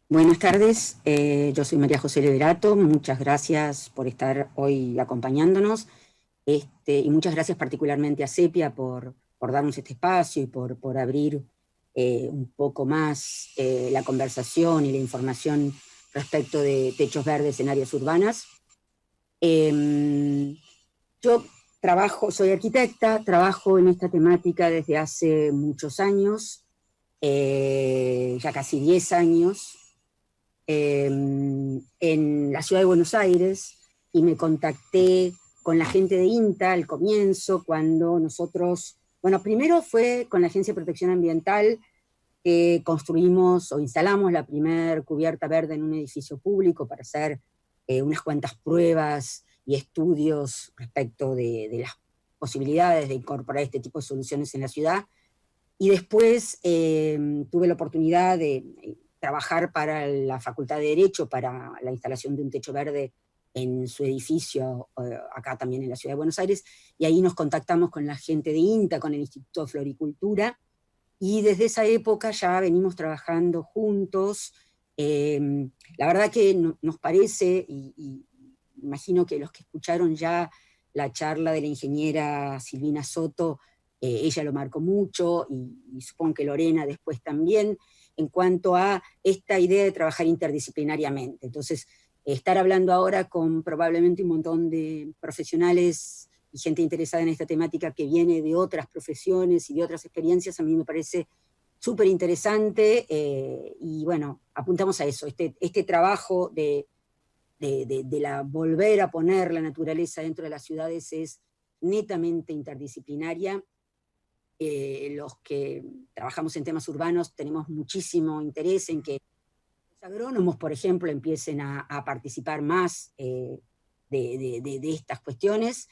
Buenas tardes, yo soy María José Liberato, muchas gracias por estar hoy acompañándonos, y muchas gracias particularmente a Sepia por darnos este espacio y por abrir un poco más la conversación y la información respecto de techos verdes en áreas urbanas. Yo soy arquitecta, trabajo en esta temática desde hace muchos años, ya casi 10 años, en la ciudad de Buenos Aires, y me contacté con la gente de INTA al comienzo, cuando nosotros, bueno, primero fue con la Agencia de Protección Ambiental, que construimos o instalamos la primer cubierta verde en un edificio público para hacer unas cuantas pruebas y estudios respecto de las posibilidades de incorporar este tipo de soluciones en la ciudad. Y después tuve la oportunidad de trabajar para la Facultad de Derecho para la instalación de un techo verde en su edificio, acá también en la Ciudad de Buenos Aires, y ahí nos contactamos con la gente de INTA, con el Instituto de Floricultura, y desde esa época ya venimos trabajando juntos. La verdad que nos parece, y imagino que los que escucharon ya la charla de la ingeniera Silvina Soto, ella lo marcó mucho, y supongo que Lorena después también, en cuanto a esta idea de trabajar interdisciplinariamente. Entonces, estar hablando ahora con probablemente un montón de profesionales y gente interesada en esta temática que viene de otras profesiones y de otras experiencias, a mí me parece súper interesante, y bueno, apuntamos a eso, este trabajo de la volver a poner la naturaleza dentro de las ciudades es netamente interdisciplinaria. Los que trabajamos en temas urbanos tenemos muchísimo interés en que los agrónomos, por ejemplo, empiecen a participar más de estas cuestiones.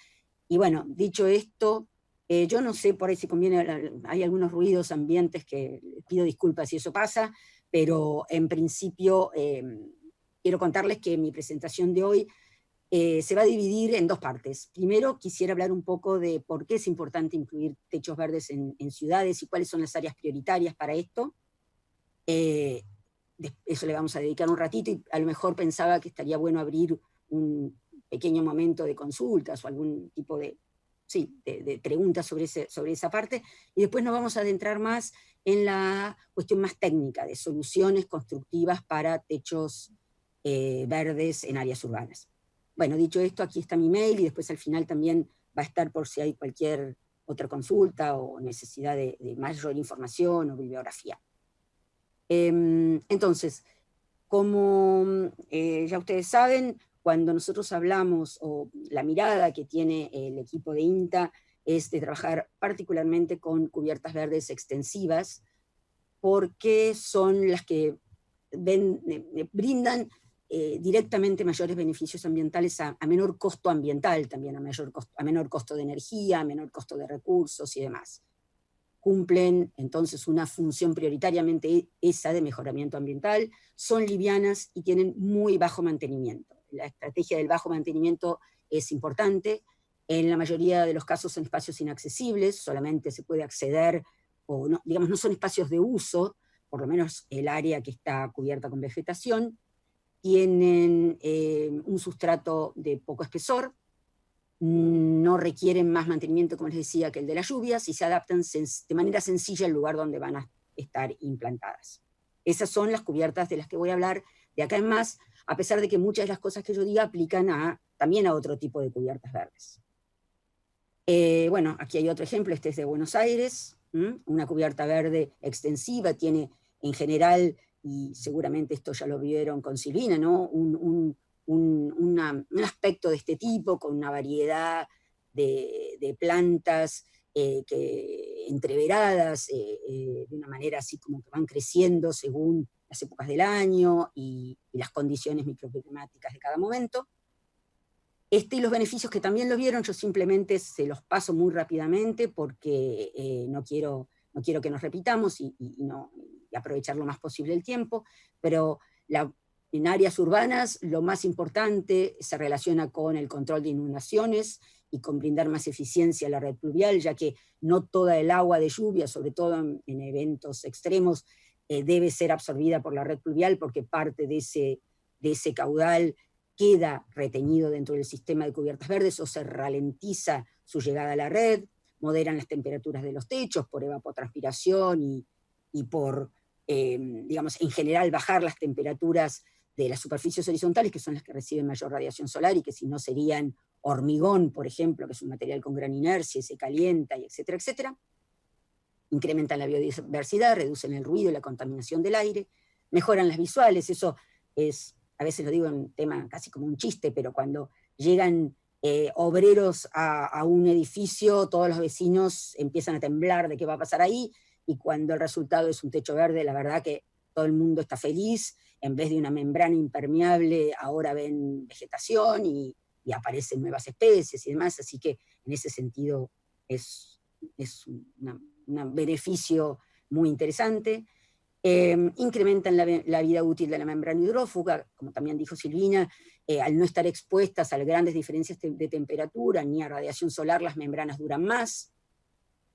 Y bueno, dicho esto, yo no sé por ahí si conviene, hay algunos ruidos ambientes que pido disculpas si eso pasa, pero en principio quiero contarles que mi presentación de hoy se va a dividir en dos partes. Primero, quisiera hablar un poco de por qué es importante incluir techos verdes en ciudades y cuáles son las áreas prioritarias para esto. Eh, Eso le vamos a dedicar un ratito, y a lo mejor pensaba que estaría bueno abrir un pequeño momento de consultas o algún tipo de, sí, de preguntas sobre esa parte, y después nos vamos a adentrar más en la cuestión más técnica de soluciones constructivas para techos verdes en áreas urbanas. Bueno, dicho esto, aquí está mi mail, y después al final también va a estar por si hay cualquier otra consulta o necesidad de mayor información o bibliografía. Entonces, como ya ustedes saben, cuando nosotros hablamos, o la mirada que tiene el equipo de INTA es de trabajar particularmente con cubiertas verdes extensivas, porque son las que brindan directamente mayores beneficios ambientales a menor costo ambiental, también a menor costo de energía, a menor costo de recursos y demás. Cumplen entonces una función prioritariamente esa de mejoramiento ambiental, son livianas y tienen muy bajo mantenimiento. La estrategia del bajo mantenimiento es importante. En la mayoría de los casos son espacios inaccesibles, solamente se puede acceder, o no, digamos, no son espacios de uso, por lo menos el área que está cubierta con vegetación. Tienen un sustrato de poco espesor, no requieren más mantenimiento, como les decía, que el de las lluvias, y se adaptan de manera sencilla al lugar donde van a estar implantadas. Esas son las cubiertas de las que voy a hablar de acá en más, a pesar de que muchas de las cosas que yo diga aplican también a otro tipo de cubiertas verdes. Bueno, aquí hay otro ejemplo, este es de Buenos Aires, una cubierta verde extensiva, tiene en general, y seguramente esto ya lo vieron con Silvina, ¿no? Un aspecto de este tipo, con una variedad de plantas entreveradas, de una manera así como que van creciendo según las épocas del año y las condiciones microclimáticas de cada momento. Y los beneficios que también lo vieron, yo simplemente se los paso muy rápidamente porque no quiero que nos repitamos, y aprovechar lo más posible el tiempo, pero en áreas urbanas lo más importante se relaciona con el control de inundaciones y con brindar más eficiencia a la red pluvial, ya que no toda el agua de lluvia, sobre todo en eventos extremos, debe ser absorbida por la red pluvial porque parte de ese caudal queda retenido dentro del sistema de cubiertas verdes o se ralentiza su llegada a la red, moderan las temperaturas de los techos por evapotranspiración y por, digamos, en general bajar las temperaturas de las superficies horizontales, que son las que reciben mayor radiación solar y que si no serían hormigón, por ejemplo, que es un material con gran inercia y se calienta, y etcétera, etcétera. Incrementan la biodiversidad, reducen el ruido y la contaminación del aire, mejoran las visuales, eso es, a veces lo digo en tema casi como un chiste, pero cuando llegan obreros a un edificio, todos los vecinos empiezan a temblar de qué va a pasar ahí, y cuando el resultado es un techo verde, la verdad que todo el mundo está feliz, en vez de una membrana impermeable, ahora ven vegetación y aparecen nuevas especies y demás, así que en ese sentido es un beneficio muy interesante. Incrementan la vida útil de la membrana hidrófuga, como también dijo Silvina, al no estar expuestas a grandes diferencias de temperatura ni a radiación solar, las membranas duran más,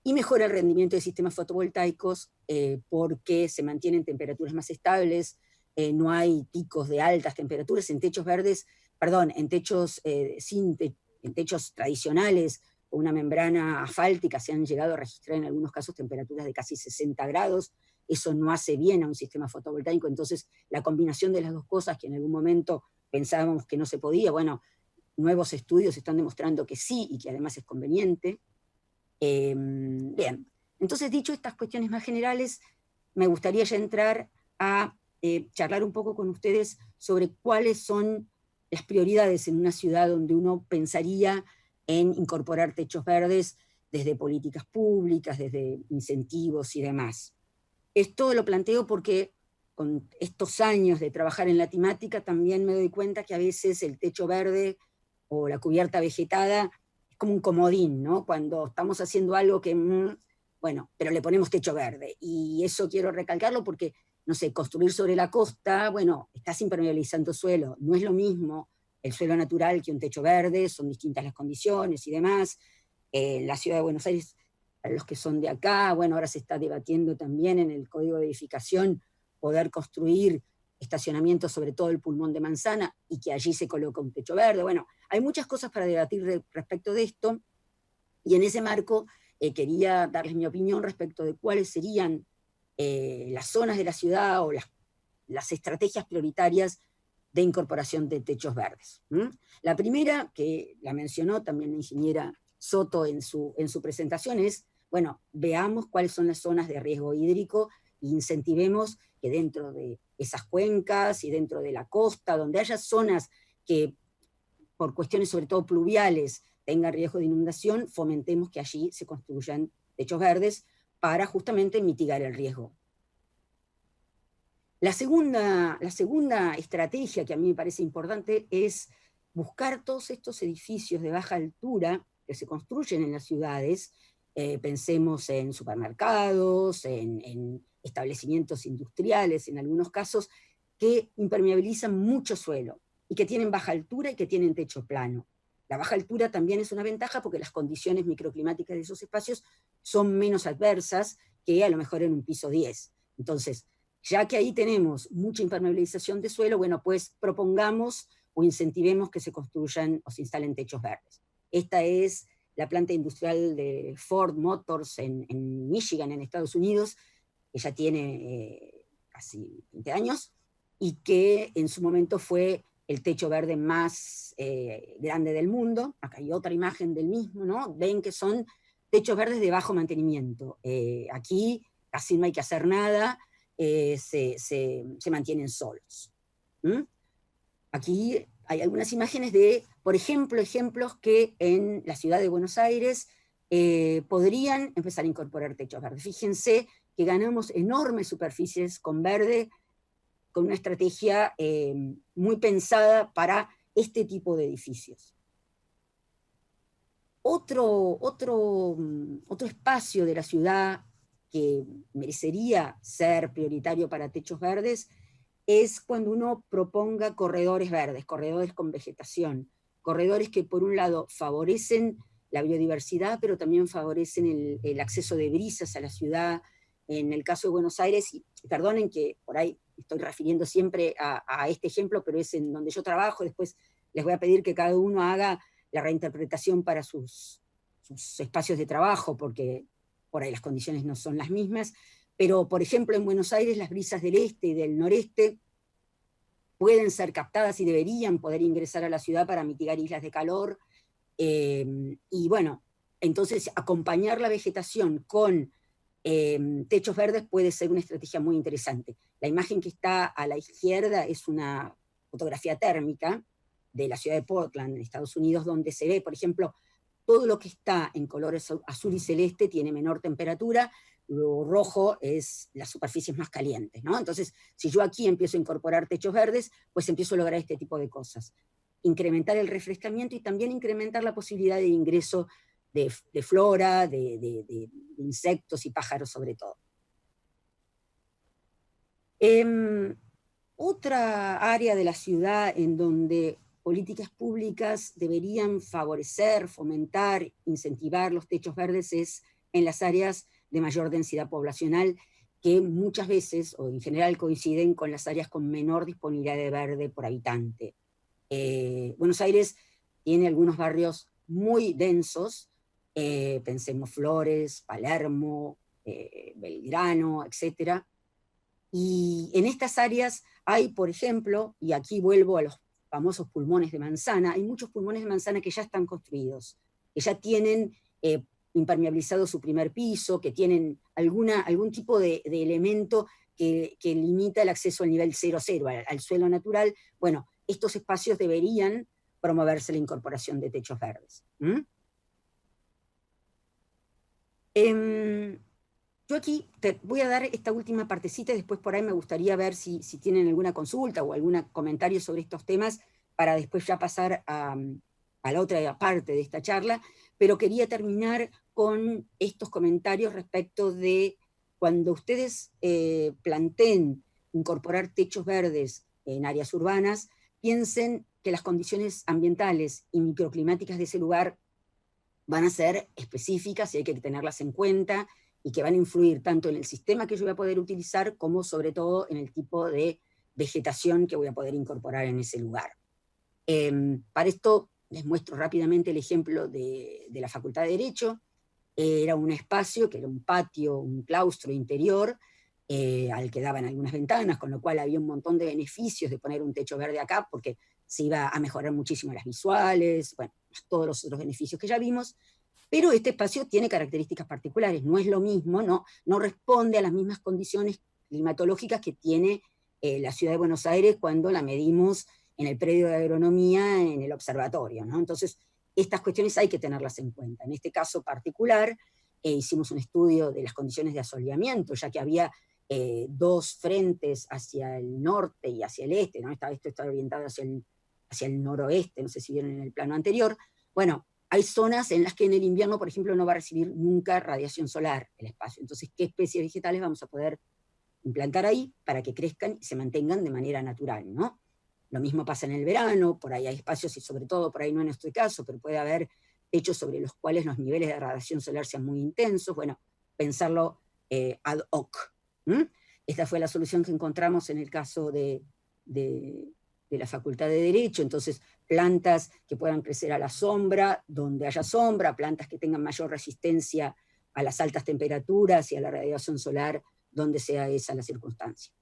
y mejora el rendimiento de sistemas fotovoltaicos porque se mantienen temperaturas más estables, no hay picos de altas temperaturas en techos verdes, perdón, en techos, en techos tradicionales, una membrana asfáltica, se han llegado a registrar en algunos casos temperaturas de casi 60 grados, eso no hace bien a un sistema fotovoltaico, entonces la combinación de las dos cosas que en algún momento pensábamos que no se podía, bueno, nuevos estudios están demostrando que sí y que además es conveniente. Bien, entonces dicho estas cuestiones más generales, me gustaría ya entrar a charlar un poco con ustedes sobre cuáles son las prioridades en una ciudad donde uno pensaría en incorporar techos verdes desde políticas públicas, desde incentivos y demás. Esto lo planteo porque con estos años de trabajar en la temática también me doy cuenta que a veces el techo verde o la cubierta vegetada es como un comodín, ¿no? Cuando estamos haciendo algo que, bueno, pero le ponemos techo verde. Y eso quiero recalcarlo porque, no sé, construir sobre la costa, bueno, estás impermeabilizando suelo, no es lo mismo el suelo natural que un techo verde, son distintas las condiciones y demás. La ciudad de Buenos Aires, para los que son de acá, bueno, ahora se está debatiendo también en el Código de Edificación poder construir estacionamientos sobre todo el pulmón de manzana y que allí se coloca un techo verde. Bueno, hay muchas cosas para debatir respecto de esto y en ese marco quería darles mi opinión respecto de cuáles serían las zonas de la ciudad o las estrategias prioritarias de incorporación de techos verdes. La primera, que la mencionó también la ingeniera Soto en su presentación, es, bueno, veamos cuáles son las zonas de riesgo hídrico e incentivemos que dentro de esas cuencas y dentro de la costa, donde haya zonas que por cuestiones sobre todo pluviales tengan riesgo de inundación, fomentemos que allí se construyan techos verdes para justamente mitigar el riesgo. La segunda estrategia que a mí me parece importante es buscar todos estos edificios de baja altura que se construyen en las ciudades, pensemos en supermercados, en establecimientos industriales, en algunos casos, que impermeabilizan mucho suelo y que tienen baja altura y que tienen techo plano. La baja altura también es una ventaja porque las condiciones microclimáticas de esos espacios son menos adversas que a lo mejor en un piso 10. Entonces, ya que ahí tenemos mucha impermeabilización de suelo, bueno, pues propongamos o incentivemos que se construyan o se instalen techos verdes. Esta es la planta industrial de Ford Motors en Michigan, en Estados Unidos, que ya tiene casi 20 años, y que en su momento fue el techo verde más grande del mundo. Acá hay otra imagen del mismo, ¿no? Ven que son techos verdes de bajo mantenimiento. Aquí casi no hay que hacer nada, se mantienen solos. Aquí hay algunas imágenes de, por ejemplo, ejemplos que en la ciudad de Buenos Aires podrían empezar a incorporar techos verdes. Fíjense que ganamos enormes superficies con verde, con una estrategia muy pensada para este tipo de edificios. Otro espacio de la ciudad que merecería ser prioritario para techos verdes es cuando uno proponga corredores verdes, corredores con vegetación, corredores que por un lado favorecen la biodiversidad, pero también favorecen el acceso de brisas a la ciudad, en el caso de Buenos Aires, y perdonen que por ahí estoy refiriendo siempre a este ejemplo, pero es en donde yo trabajo, después les voy a pedir que cada uno haga la reinterpretación para sus espacios de trabajo, porque por ahí las condiciones no son las mismas, pero por ejemplo en Buenos Aires las brisas del este y del noreste pueden ser captadas y deberían poder ingresar a la ciudad para mitigar islas de calor, y bueno, entonces acompañar la vegetación con techos verdes puede ser una estrategia muy interesante. La imagen que está a la izquierda es una fotografía térmica de la ciudad de Portland, en Estados Unidos, donde se ve, por ejemplo, todo lo que está en colores azul y celeste tiene menor temperatura, lo rojo es las superficies más calientes, ¿no? Entonces, si yo aquí empiezo a incorporar techos verdes, pues empiezo a lograr este tipo de cosas. Incrementar el refrescamiento y también incrementar la posibilidad de ingreso de flora, de insectos y pájaros sobre todo. Otra área de la ciudad en donde políticas públicas deberían favorecer, fomentar, incentivar los techos verdes es en las áreas de mayor densidad poblacional, que muchas veces o en general coinciden con las áreas con menor disponibilidad de verde por habitante. Buenos Aires tiene algunos barrios muy densos, pensemos Flores, Palermo, Belgrano, etcétera. Y en estas áreas hay, por ejemplo, y aquí vuelvo a los famosos pulmones de manzana, hay muchos pulmones de manzana que ya están construidos, que ya tienen impermeabilizado su primer piso, que tienen algún tipo de elemento que limita el acceso al nivel 0,0, al suelo natural. Bueno, estos espacios deberían promoverse la incorporación de techos verdes. Yo aquí te voy a dar esta última partecita y después por ahí me gustaría ver si tienen alguna consulta o algún comentario sobre estos temas para después ya pasar a la otra parte de esta charla, pero quería terminar con estos comentarios respecto de cuando ustedes planteen incorporar techos verdes en áreas urbanas, piensen que las condiciones ambientales y microclimáticas de ese lugar van a ser específicas y hay que tenerlas en cuenta, y que van a influir tanto en el sistema que yo voy a poder utilizar como sobre todo en el tipo de vegetación que voy a poder incorporar en ese lugar. Para esto les muestro rápidamente el ejemplo de la Facultad de Derecho. Era un espacio que era un patio, un claustro interior, al que daban algunas ventanas, con lo cual había un montón de beneficios de poner un techo verde acá, porque se iba a mejorar muchísimo las visuales, bueno, todos los otros beneficios que ya vimos. Pero este espacio tiene características particulares, no es lo mismo, no responde a las mismas condiciones climatológicas que tiene la ciudad de Buenos Aires cuando la medimos en el predio de agronomía, en el observatorio, ¿no? Entonces, estas cuestiones hay que tenerlas en cuenta. En este caso particular, hicimos un estudio de las condiciones de asoleamiento, ya que había dos frentes hacia el norte y hacia el este, ¿no? Esto está orientado hacia el noroeste, no sé si vieron en el plano anterior. Bueno, hay zonas en las que en el invierno, por ejemplo, no va a recibir nunca radiación solar el espacio. Entonces, ¿qué especies vegetales vamos a poder implantar ahí para que crezcan y se mantengan de manera natural, ¿no? Lo mismo pasa en el verano, por ahí hay espacios, y sobre todo, por ahí no en nuestro caso, pero puede haber techos sobre los cuales los niveles de radiación solar sean muy intensos. Bueno, pensarlo ad hoc. Esta fue la solución que encontramos en el caso de la Facultad de Derecho. Entonces, plantas que puedan crecer a la sombra, donde haya sombra, plantas que tengan mayor resistencia a las altas temperaturas y a la radiación solar, donde sea esa la circunstancia.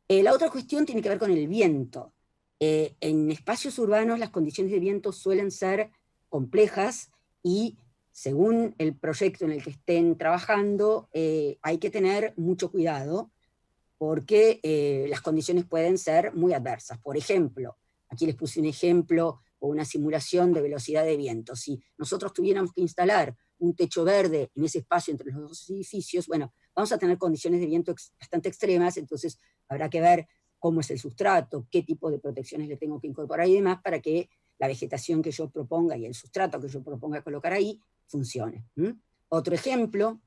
La otra cuestión tiene que ver con el viento. En espacios urbanos las condiciones de viento suelen ser complejas y según el proyecto en el que estén trabajando, hay que tener mucho cuidado porque las condiciones pueden ser muy adversas. Por ejemplo, aquí les puse un ejemplo o una simulación de velocidad de viento. Si nosotros tuviéramos que instalar un techo verde en ese espacio entre los dos edificios, bueno, vamos a tener condiciones de viento bastante extremas, entonces habrá que ver cómo es el sustrato, qué tipo de protecciones le tengo que incorporar y demás para que la vegetación que yo proponga y el sustrato que yo proponga colocar ahí funcione. Otro ejemplo,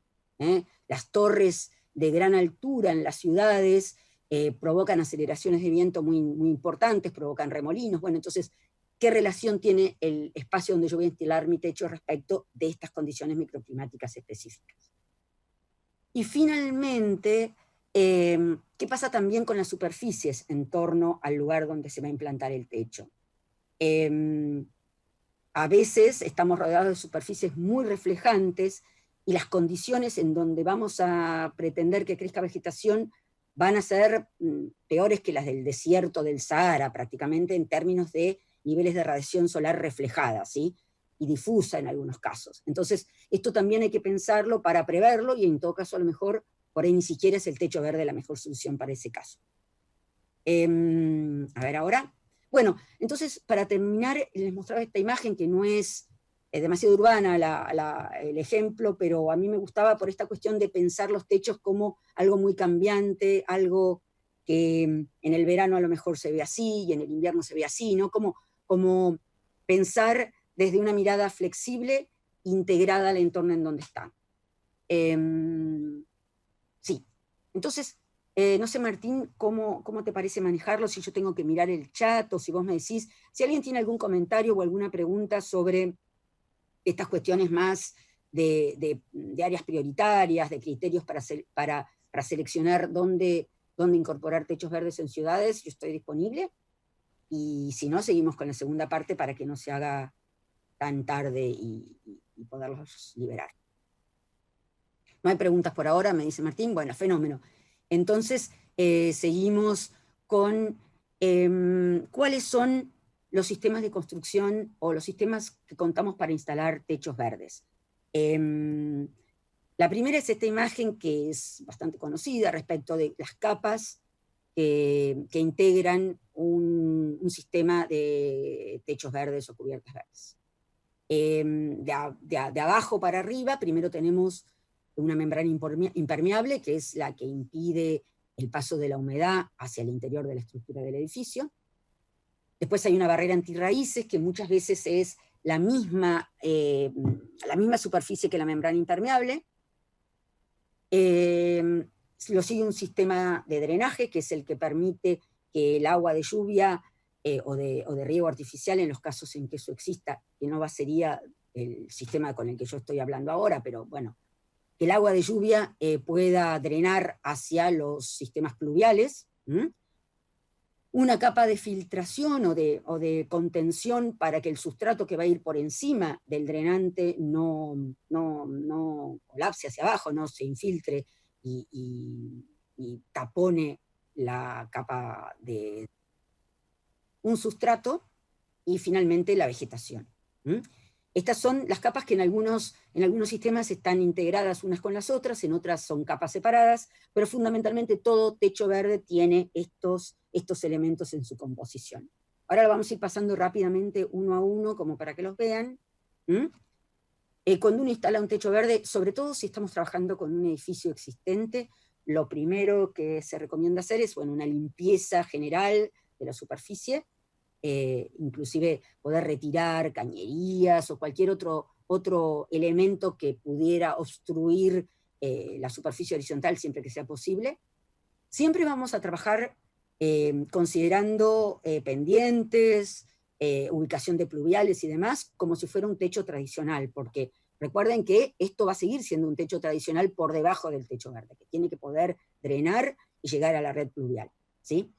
las torres de gran altura en las ciudades provocan aceleraciones de viento muy, muy importantes, provocan remolinos. Bueno, entonces, ¿qué relación tiene el espacio donde yo voy a instalar mi techo respecto de estas condiciones microclimáticas específicas? Y finalmente, ¿qué pasa también con las superficies en torno al lugar donde se va a implantar el techo? A veces estamos rodeados de superficies muy reflejantes y las condiciones en donde vamos a pretender que crezca vegetación van a ser peores que las del desierto del Sahara, prácticamente en términos de niveles de radiación solar reflejada, ¿sí? Y difusa en algunos casos. Entonces, esto también hay que pensarlo para preverlo y en todo caso a lo mejor por ahí ni siquiera es el techo verde la mejor solución para ese caso. A ver ahora. Bueno, entonces para terminar les mostraba esta imagen que no es demasiado urbana el ejemplo, pero a mí me gustaba por esta cuestión de pensar los techos como algo muy cambiante, algo que en el verano a lo mejor se ve así y en el invierno se ve así, ¿no? Como pensar desde una mirada flexible, integrada al entorno en donde está. Sí, entonces, no sé, Martín, ¿cómo te parece manejarlo? Si yo tengo que mirar el chat o si vos me decís, si alguien tiene algún comentario o alguna pregunta sobre estas cuestiones más de áreas prioritarias, de criterios para seleccionar dónde incorporar techos verdes en ciudades, yo estoy disponible. Y si no, seguimos con la segunda parte para que no se haga tan tarde y poderlos liberar. No hay preguntas por ahora, me dice Martín. Bueno, fenómeno. Entonces, seguimos con cuáles son los sistemas de construcción o los sistemas que contamos para instalar techos verdes. La primera es esta imagen que es bastante conocida respecto de las capas que integran un sistema de techos verdes o cubiertas verdes. De abajo para arriba, primero tenemos una membrana impermeable, que es la que impide el paso de la humedad hacia el interior de la estructura del edificio. Después hay una barrera antirraíces, que muchas veces es la misma superficie que la membrana impermeable. Lo sigue un sistema de drenaje, que es el que permite que el agua de lluvia o de riego artificial, en los casos en que eso exista, que no sería el sistema con el que yo estoy hablando ahora, pero bueno, que el agua de lluvia pueda drenar hacia los sistemas pluviales. Una capa de filtración o de contención para que el sustrato que va a ir por encima del drenante no colapse hacia abajo, no se infiltre y tapone la capa de un sustrato, y finalmente la vegetación. Estas son las capas que en algunos sistemas están integradas unas con las otras, en otras son capas separadas, pero fundamentalmente todo techo verde tiene estos elementos en su composición. Ahora lo vamos a ir pasando rápidamente uno a uno, como para que los vean. Cuando uno instala un techo verde, sobre todo si estamos trabajando con un edificio existente, lo primero que se recomienda hacer es una limpieza general de la superficie, inclusive poder retirar cañerías o cualquier otro elemento que pudiera obstruir la superficie horizontal siempre que sea posible. Siempre vamos a trabajar considerando pendientes, ubicación de pluviales y demás, como si fuera un techo tradicional, porque recuerden que esto va a seguir siendo un techo tradicional por debajo del techo verde, que tiene que poder drenar y llegar a la red pluvial, ¿sí?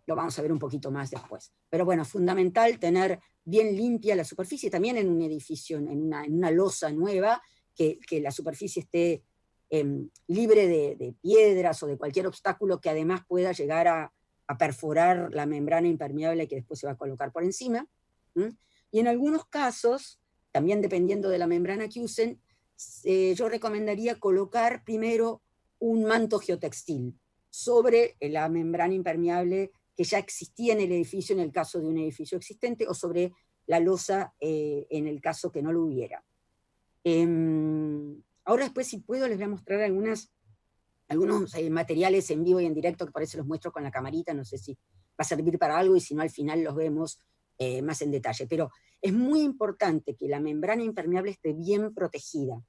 Lo vamos a ver un poquito más después. Pero bueno, fundamental tener bien limpia la superficie, también en un edificio, en una losa nueva, que la superficie esté libre de piedras o de cualquier obstáculo que además pueda llegar a perforar la membrana impermeable que después se va a colocar por encima. Y en algunos casos, también dependiendo de la membrana que usen, yo recomendaría colocar primero un manto geotextil sobre la membrana impermeable que ya existía en el edificio en el caso de un edificio existente, o sobre la losa en el caso que no lo hubiera. Ahora después, si puedo, les voy a mostrar algunos materiales en vivo y en directo, que por eso los muestro con la camarita, no sé si va a servir para algo, y si no al final los vemos más en detalle. Pero es muy importante que la membrana impermeable esté bien protegida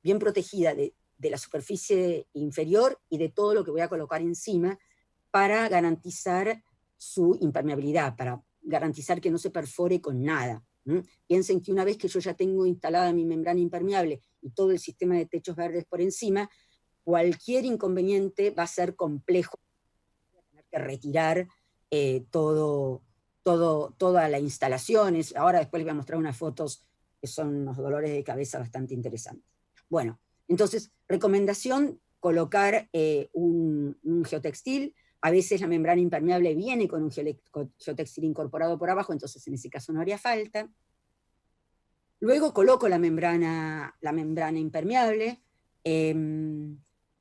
de la superficie inferior y de todo lo que voy a colocar encima, para garantizar su impermeabilidad, para garantizar que no se perfore con nada. Piensen que una vez que yo ya tengo instalada mi membrana impermeable y todo el sistema de techos verdes por encima, cualquier inconveniente va a ser complejo, tener que retirar todas las instalaciones. Ahora después les voy a mostrar unas fotos que son unos dolores de cabeza bastante interesantes. Bueno, entonces, recomendación, colocar un geotextil. A veces la membrana impermeable viene con un geotextil incorporado por abajo, entonces en ese caso no haría falta. Luego coloco la membrana impermeable.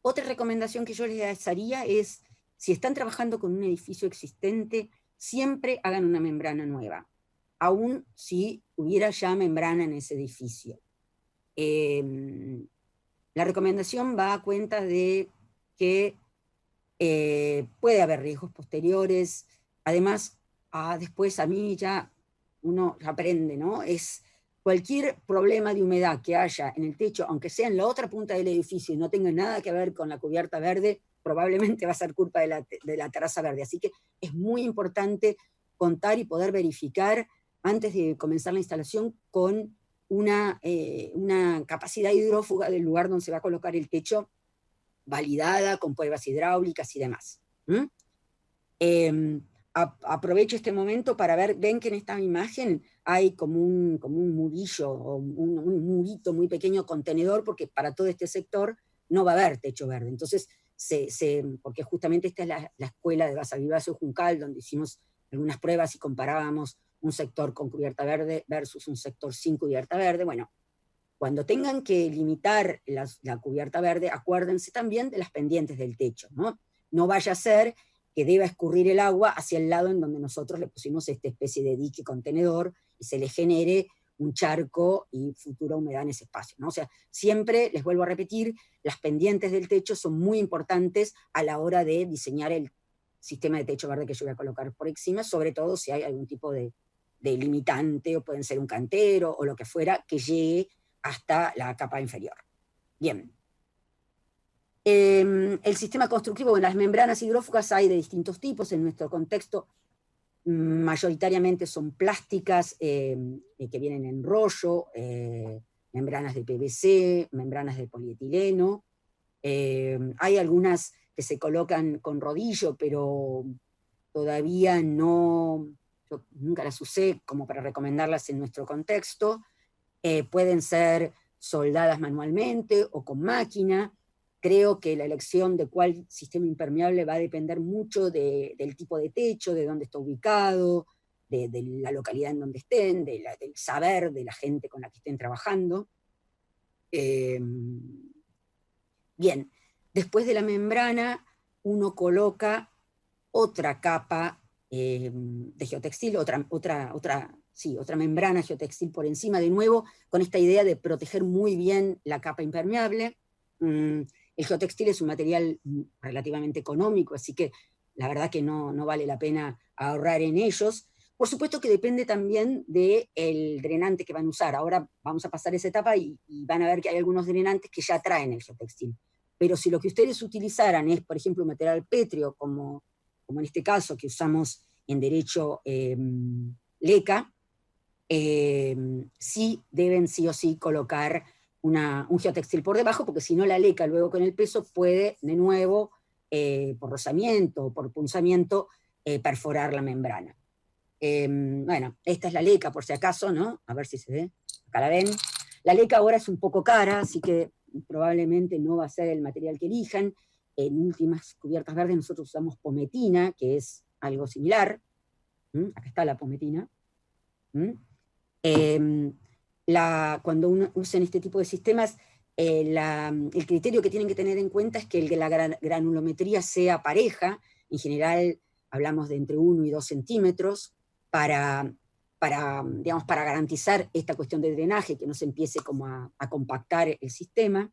Otra recomendación que yo les haría es, si están trabajando con un edificio existente, siempre hagan una membrana nueva, aun si hubiera ya membrana en ese edificio. La recomendación va a cuenta de que puede haber riesgos posteriores. Además, después a mí ya uno aprende, ¿no? Es cualquier problema de humedad que haya en el techo, aunque sea en la otra punta del edificio y no tenga nada que ver con la cubierta verde, probablemente va a ser culpa de la terraza verde. Así que es muy importante contar y poder verificar antes de comenzar la instalación con una capacidad hidrófuga del lugar donde se va a colocar el techo validada con pruebas hidráulicas y demás. Aprovecho este momento para ver, ven que en esta imagen hay como un mudillo o un murito muy pequeño contenedor, porque para todo este sector no va a haber techo verde. Entonces, porque justamente esta es la escuela de Basa Vivacio Juncal, donde hicimos algunas pruebas y comparábamos un sector con cubierta verde versus un sector sin cubierta verde. Bueno, cuando tengan que limitar la cubierta verde, acuérdense también de las pendientes del techo, ¿no? No vaya a ser que deba escurrir el agua hacia el lado en donde nosotros le pusimos esta especie de dique contenedor y se le genere un charco y futura humedad en ese espacio, ¿no? O sea, siempre, les vuelvo a repetir, las pendientes del techo son muy importantes a la hora de diseñar el sistema de techo verde que yo voy a colocar por encima, sobre todo si hay algún tipo de limitante, o pueden ser un cantero o lo que fuera, que llegue hasta la capa inferior. Bien. El sistema constructivo, bueno, las membranas hidrófugas hay de distintos tipos. En nuestro contexto mayoritariamente son plásticas que vienen en rollo, membranas de PVC, membranas de polietileno. Hay algunas que se colocan con rodillo, pero todavía no, yo nunca las usé como para recomendarlas en nuestro contexto. Pueden ser soldadas manualmente o con máquina. Creo que la elección de cuál sistema impermeable va a depender mucho del tipo de techo, de dónde está ubicado, de la localidad en donde estén, del saber de la gente con la que estén trabajando. Bien, después de la membrana, uno coloca otra capa de geotextil, otra membrana geotextil por encima, de nuevo, con esta idea de proteger muy bien la capa impermeable. El geotextil es un material relativamente económico, así que la verdad que no vale la pena ahorrar en ellos. Por supuesto que depende también del drenante que van a usar. Ahora vamos a pasar esa etapa y van a ver que hay algunos drenantes que ya traen el geotextil. Pero si lo que ustedes utilizaran es, por ejemplo, un material pétreo, como en este caso que usamos en derecho LECA, sí deben sí o sí colocar un geotextil por debajo, porque si no la LECA luego con el peso puede de nuevo, por rozamiento o por punzamiento, perforar la membrana. Bueno, esta es la LECA por si acaso, ¿no? A ver si se ve, acá la ven. La LECA ahora es un poco cara, así que probablemente no va a ser el material que elijan. En últimas cubiertas verdes nosotros usamos pometina, que es algo similar. Acá está la pometina. Cuando uno usa este tipo de sistemas, el criterio que tienen que tener en cuenta es que la granulometría sea pareja. En general hablamos de entre 1 y 2 centímetros para garantizar esta cuestión de drenaje, que no se empiece como a compactar el sistema.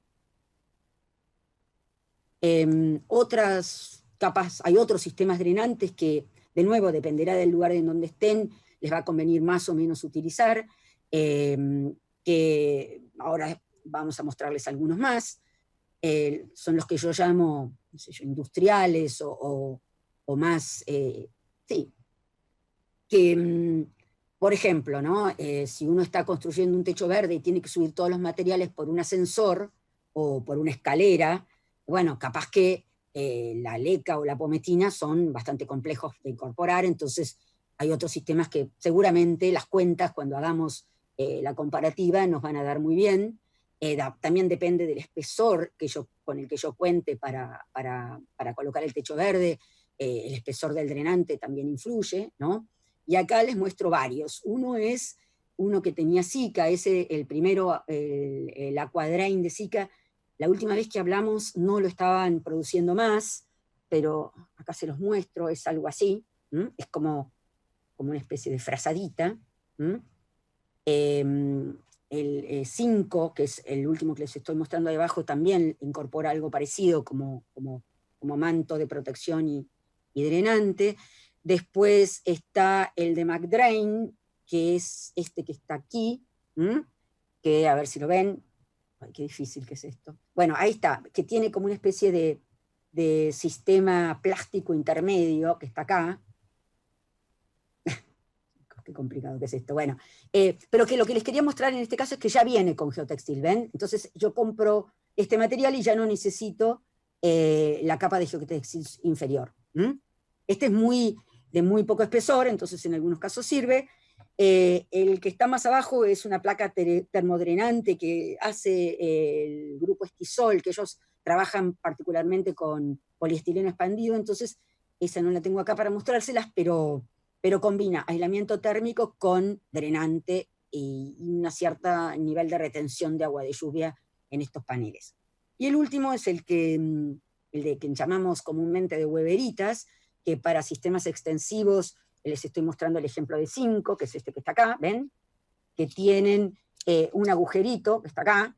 Otras capas, hay otros sistemas drenantes que, de nuevo, dependerá del lugar en donde estén, les va a convenir más o menos utilizar, que ahora vamos a mostrarles algunos más. Son los que yo llamo, no sé yo, industriales o más, sí, que, por ejemplo, ¿no? Si uno está construyendo un techo verde y tiene que subir todos los materiales por un ascensor o por una escalera, bueno, capaz que la leca o la pometina son bastante complejos de incorporar, entonces hay otros sistemas que seguramente las cuentas, cuando hagamos la comparativa, nos van a dar muy bien. También depende del espesor con el que yo cuente para colocar el techo verde, el espesor del drenante también influye, ¿no? Y acá les muestro varios. Uno que tenía Sika, el primero, el Aquadrain de Sika. La última vez que hablamos no lo estaban produciendo más, pero acá se los muestro, es algo así, ¿m? Es como una especie de frazadita. El 5, que es el último que les estoy mostrando ahí abajo, también incorpora algo parecido como manto de protección y drenante. Después está el de McDrain, que es este que está aquí, que a ver si lo ven. Ay, qué difícil que es esto. Bueno, ahí está, que tiene como una especie de sistema plástico intermedio que está acá. Qué complicado que es esto. Bueno, pero que lo que les quería mostrar en este caso es que ya viene con geotextil, ¿ven? Entonces yo compro este material y ya no necesito la capa de geotextil inferior. Este es de muy poco espesor, entonces en algunos casos sirve. El que está más abajo es una placa termodrenante que hace el grupo Estisol, que ellos trabajan particularmente con poliestireno expandido, entonces esa no la tengo acá para mostrárselas, pero combina aislamiento térmico con drenante y un cierto nivel de retención de agua de lluvia en estos paneles. Y el último es el de que llamamos comúnmente de hueveritas, que para sistemas extensivos, les estoy mostrando el ejemplo de 5, que es este que está acá, ¿ven? Que tienen un agujerito, que está acá,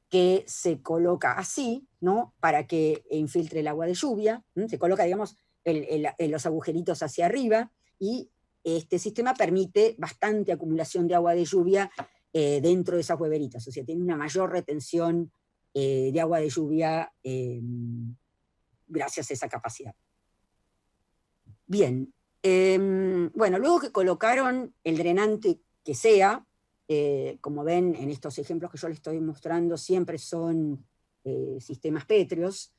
que se coloca así, ¿no? Para que infiltre el agua de lluvia, se coloca, digamos, los agujeritos hacia arriba, y este sistema permite bastante acumulación de agua de lluvia dentro de esas hueveritas, o sea, tiene una mayor retención de agua de lluvia gracias a esa capacidad. Bien, bueno, luego que colocaron el drenante que sea, como ven en estos ejemplos que yo les estoy mostrando, siempre son sistemas pétreos,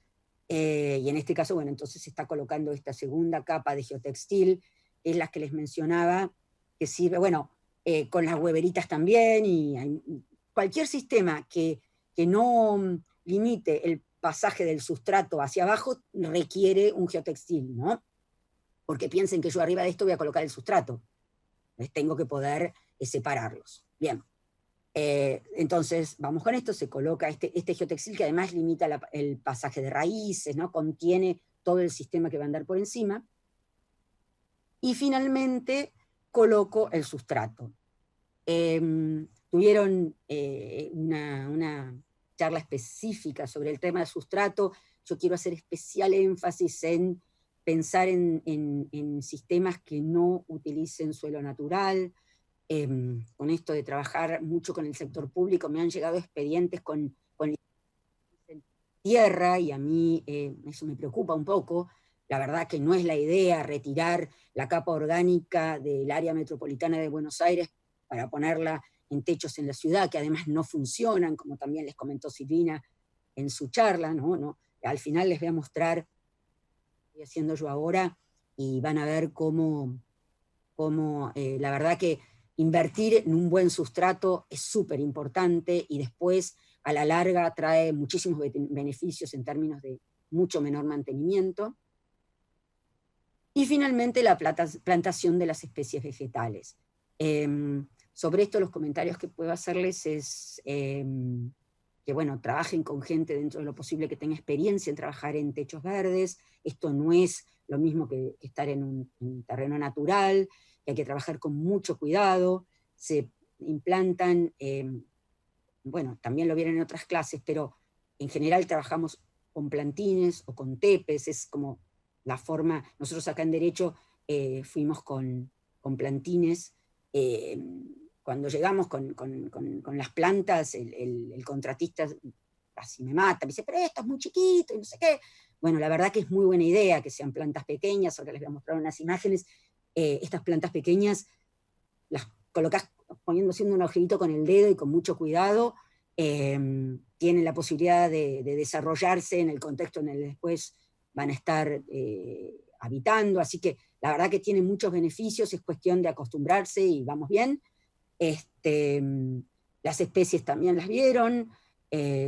y en este caso, bueno, entonces se está colocando esta segunda capa de geotextil, es la que les mencionaba, que sirve, bueno, con las hueveritas también, y cualquier sistema que no limite el pasaje del sustrato hacia abajo requiere un geotextil, ¿no? Porque piensen que yo arriba de esto voy a colocar el sustrato. Entonces tengo que poder separarlos. Bien. Entonces, vamos con esto, se coloca este geotextil que además limita el pasaje de raíces, ¿no? Contiene todo el sistema que va a andar por encima. Y finalmente coloco el sustrato. Tuvieron una charla específica sobre el tema del sustrato. Yo quiero hacer especial énfasis en pensar en sistemas que no utilicen suelo natural. Con esto de trabajar mucho con el sector público, me han llegado expedientes con tierra, y a mí eso me preocupa un poco. La verdad que no es la idea retirar la capa orgánica del área metropolitana de Buenos Aires para ponerla en techos en la ciudad, que además no funcionan, como también les comentó Silvina en su charla, ¿no? Al final les voy a mostrar lo que estoy haciendo yo ahora, y van a ver cómo la verdad que invertir en un buen sustrato es súper importante, y después a la larga trae muchísimos beneficios en términos de mucho menor mantenimiento. Y finalmente la plantación de las especies vegetales. Sobre esto los comentarios que puedo hacerles es que, bueno, trabajen con gente dentro de lo posible que tenga experiencia en trabajar en techos verdes. Esto no es lo mismo que estar en un terreno natural, que hay que trabajar con mucho cuidado. Se implantan, bueno, también lo vieron en otras clases, pero en general trabajamos con plantines o con tepes, es como la forma. Nosotros acá en Derecho fuimos con plantines. Cuando llegamos con las plantas, el contratista casi me mata, me dice, pero esto es muy chiquito y no sé qué. Bueno, la verdad que es muy buena idea que sean plantas pequeñas. Ahora les voy a mostrar unas imágenes. Estas plantas pequeñas las colocás haciendo un agujerito con el dedo y con mucho cuidado, tienen la posibilidad de desarrollarse en el contexto en el que después van a estar habitando, así que la verdad que tiene muchos beneficios, es cuestión de acostumbrarse y vamos bien. Las especies también las vieron,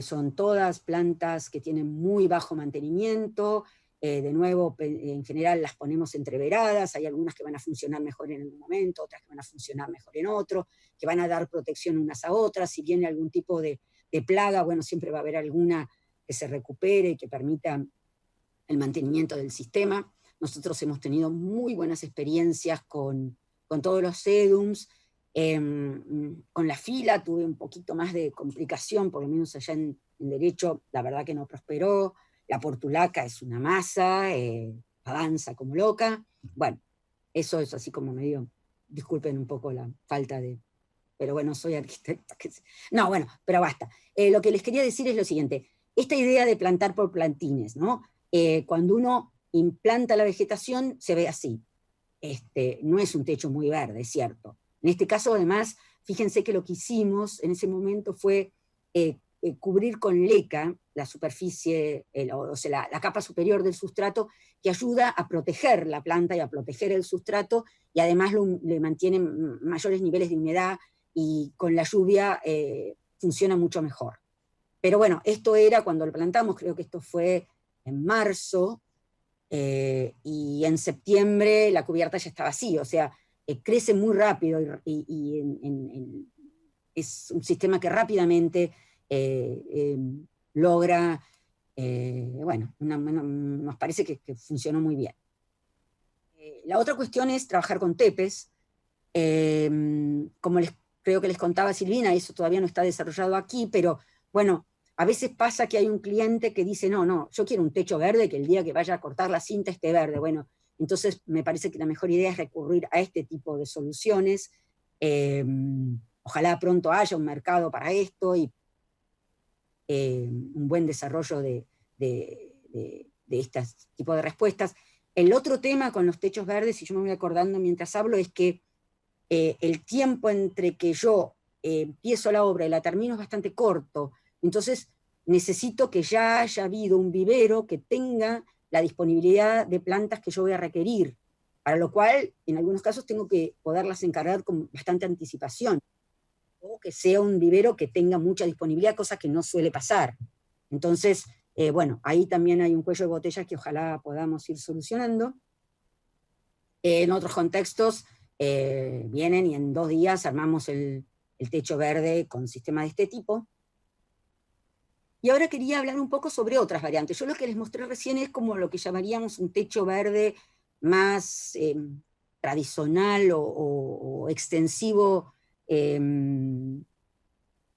son todas plantas que tienen muy bajo mantenimiento, de nuevo, en general las ponemos entreveradas, hay algunas que van a funcionar mejor en un momento, otras que van a funcionar mejor en otro, que van a dar protección unas a otras, si viene algún tipo de plaga, bueno, siempre va a haber alguna que se recupere y que permita el mantenimiento del sistema. Nosotros hemos tenido muy buenas experiencias con todos los sedums. Con la fila tuve un poquito más de complicación, por lo menos allá en derecho, la verdad que no prosperó. La portulaca es una masa, avanza como loca. Bueno, eso es así como medio, disculpen un poco la falta de, pero bueno, soy arquitecta. No, bueno, pero basta. Lo que les quería decir es lo siguiente, esta idea de plantar por plantines, ¿no? Cuando uno implanta la vegetación, se ve así. No es un techo muy verde, es cierto. En este caso, además, fíjense que lo que hicimos en ese momento fue cubrir con leca la superficie, o sea, la capa superior del sustrato, que ayuda a proteger la planta y a proteger el sustrato, y además le mantiene mayores niveles de humedad, y con la lluvia funciona mucho mejor. Pero bueno, esto era cuando lo plantamos, creo que esto fue en marzo, y en septiembre la cubierta ya está vacía, o sea, crece muy rápido y es un sistema que rápidamente logra, bueno, nos parece que funcionó muy bien. La otra cuestión es trabajar con tepes. Como creo que les contaba Silvina, eso todavía no está desarrollado aquí, pero bueno, a veces pasa que hay un cliente que dice, no, yo quiero un techo verde, que el día que vaya a cortar la cinta esté verde. Bueno, entonces me parece que la mejor idea es recurrir a este tipo de soluciones. Ojalá pronto haya un mercado para esto y un buen desarrollo de este tipo de respuestas. El otro tema con los techos verdes, y yo me voy acordando mientras hablo, es que el tiempo entre que yo empiezo la obra y la termino es bastante corto, entonces necesito que ya haya habido un vivero que tenga la disponibilidad de plantas que yo voy a requerir, para lo cual en algunos casos tengo que poderlas encargar con bastante anticipación, o que sea un vivero que tenga mucha disponibilidad, cosa que no suele pasar. Entonces, bueno, ahí también hay un cuello de botella que ojalá podamos ir solucionando. En otros contextos vienen y en 2 días armamos el techo verde con sistema de este tipo. Y ahora quería hablar un poco sobre otras variantes. Yo lo que les mostré recién es como lo que llamaríamos un techo verde más tradicional o extensivo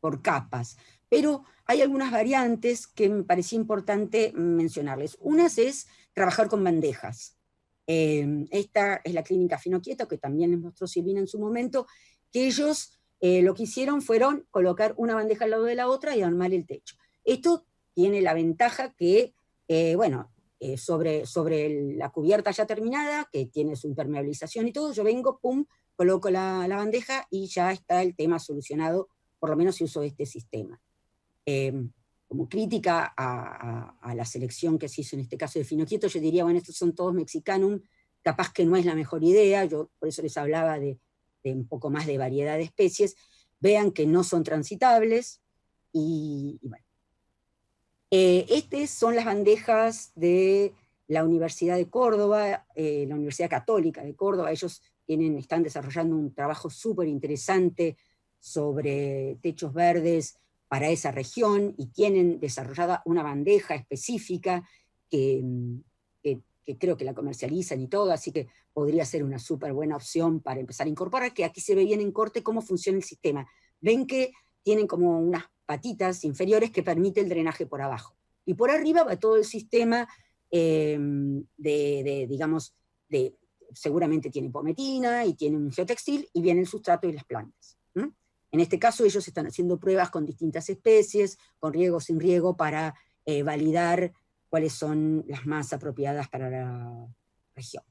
por capas. Pero hay algunas variantes que me parecía importante mencionarles. Una es trabajar con bandejas. Esta es la clínica Finoquieto, que también les mostró Silvina en su momento, que ellos lo que hicieron fueron colocar una bandeja al lado de la otra y armar el techo. Esto tiene la ventaja que, bueno, sobre la cubierta ya terminada, que tiene su impermeabilización y todo, yo vengo, pum, coloco la bandeja y ya está el tema solucionado, por lo menos si uso este sistema. Como crítica a la selección que se hizo en este caso de Finoquieto, yo diría, bueno, estos son todos mexicanum, capaz que no es la mejor idea, yo por eso les hablaba de un poco más de variedad de especies, vean que no son transitables, y bueno. Estas son las bandejas de la Universidad de Córdoba, la Universidad Católica de Córdoba. Ellos están desarrollando un trabajo súper interesante sobre techos verdes para esa región y tienen desarrollada una bandeja específica que, que creo que la comercializan y todo, así que podría ser una súper buena opción para empezar a incorporar, que aquí se ve bien en corte cómo funciona el sistema. Ven que tienen como unas patitas inferiores que permite el drenaje por abajo. Y por arriba va todo el sistema digamos, seguramente tiene pometina y tiene un geotextil y viene el sustrato y las plantas. En este caso ellos están haciendo pruebas con distintas especies, con riego, sin riego, para validar cuáles son las más apropiadas para la región.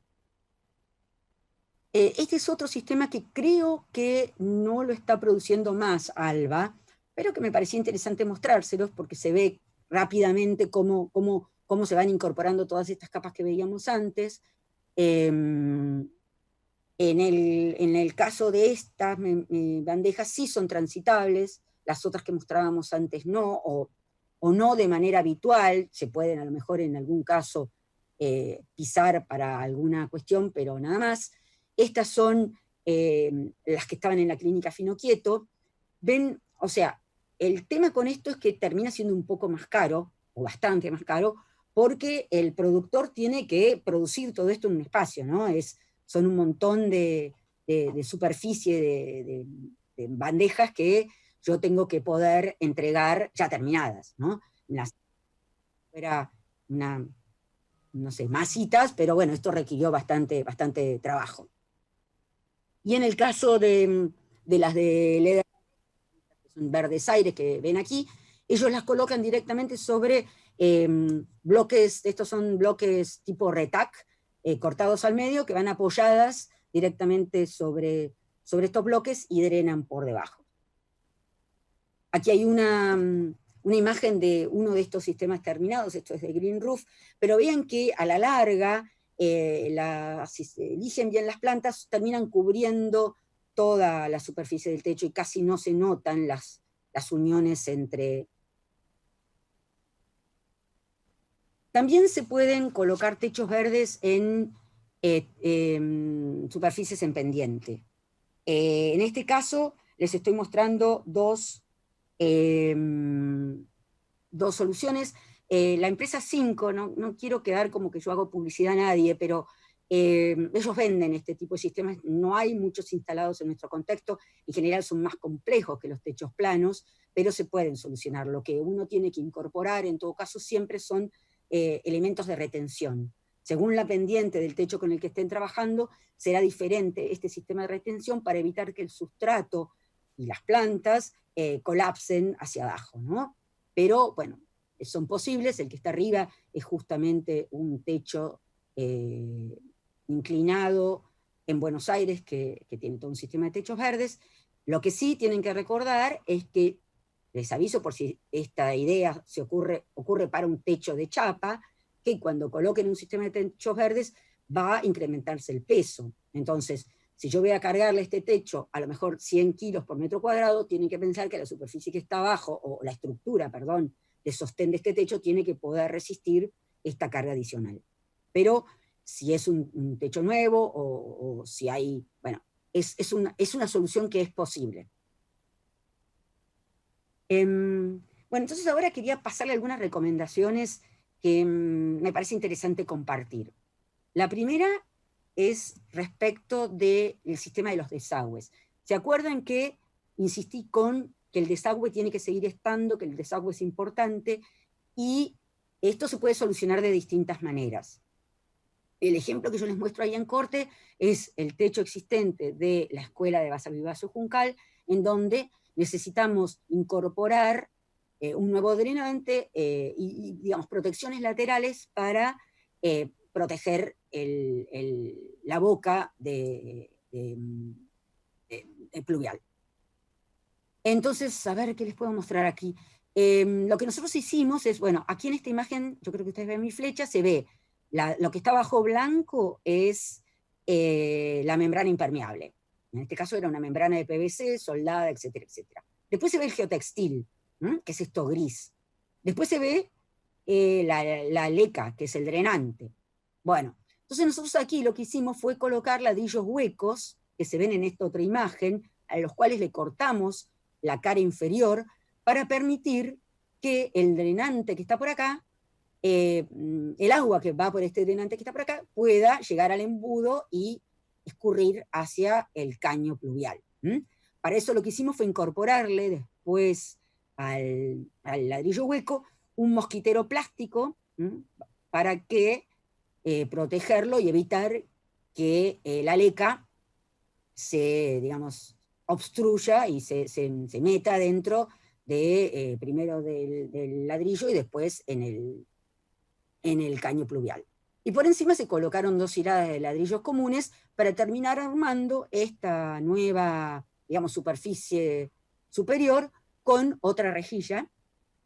Este es otro sistema que creo que no lo está produciendo más Alba, pero que me parecía interesante mostrárselos porque se ve rápidamente cómo se van incorporando todas estas capas que veíamos antes. En el caso de estas bandejas sí son transitables, las otras que mostrábamos antes no, o no de manera habitual, se pueden a lo mejor en algún caso pisar para alguna cuestión, pero nada más. Estas son las que estaban en la clínica Finoquieto. Ven, o sea, el tema con esto es que termina siendo un poco más caro, o bastante más caro, porque el productor tiene que producir todo esto en un espacio, ¿no? Son un montón de superficie, de bandejas que yo tengo que poder entregar ya terminadas, ¿no? Era una, no sé, masitas, pero bueno, esto requirió bastante trabajo. Y en el caso de las de LED, que son verdes aires que ven aquí, ellos las colocan directamente sobre bloques, estos son bloques tipo retac, cortados al medio, que van apoyadas directamente sobre estos bloques y drenan por debajo. Aquí hay una imagen de uno de estos sistemas terminados, esto es de Green Roof, pero vean que a la larga, si se eligen bien las plantas, terminan cubriendo toda la superficie del techo y casi no se notan las uniones entre. También se pueden colocar techos verdes en superficies en pendiente. En este caso les estoy mostrando dos soluciones. La empresa 5, no quiero quedar como que yo hago publicidad a nadie, pero ellos venden este tipo de sistemas, no hay muchos instalados en nuestro contexto, en general son más complejos que los techos planos, pero se pueden solucionar. Lo que uno tiene que incorporar en todo caso siempre son elementos de retención. Según la pendiente del techo con el que estén trabajando, será diferente este sistema de retención para evitar que el sustrato y las plantas colapsen hacia abajo, ¿no? Pero bueno, son posibles. El que está arriba es justamente un techo inclinado en Buenos Aires que tiene todo un sistema de techos verdes. Lo que sí tienen que recordar es que, les aviso por si esta idea se ocurre para un techo de chapa, que cuando coloquen un sistema de techos verdes va a incrementarse el peso. Entonces, si yo voy a cargarle este techo a lo mejor 100 kilos por metro cuadrado, tienen que pensar que la superficie que está abajo, o la estructura, perdón, de sostén de este techo tiene que poder resistir esta carga adicional. Pero si es un techo nuevo o si hay, bueno, es una solución que es posible. Bueno, entonces ahora quería pasarle algunas recomendaciones que me parece interesante compartir. La primera es respecto del sistema de los desagües. ¿Se acuerdan que insistí con que el desagüe tiene que seguir estando, que el desagüe es importante, y esto se puede solucionar de distintas maneras? El ejemplo que yo les muestro ahí en corte es el techo existente de la escuela de Basa Vivacio Juncal, en donde necesitamos incorporar un nuevo drenante y, digamos, protecciones laterales para proteger la boca de pluvial. Entonces, a ver qué les puedo mostrar aquí. Lo que nosotros hicimos es, bueno, aquí en esta imagen, yo creo que ustedes ven mi flecha, se ve lo que está bajo blanco es la membrana impermeable. En este caso era una membrana de PVC, soldada, etcétera, etcétera. Después se ve el geotextil, que es esto gris. Después se ve la leca, que es el drenante. Bueno, entonces nosotros aquí lo que hicimos fue colocar ladrillos huecos, que se ven en esta otra imagen, a los cuales le cortamos la cara inferior para permitir que el drenante que está por acá, el agua que va por este drenante que está por acá, pueda llegar al embudo y escurrir hacia el caño pluvial. Para eso lo que hicimos fue incorporarle después al ladrillo hueco un mosquitero plástico para que protegerlo y evitar que la leca se, digamos, obstruya y se meta dentro de, primero del ladrillo y después en el caño pluvial. Y por encima se colocaron 2 hiladas de ladrillos comunes para terminar armando esta nueva, digamos, superficie superior con otra rejilla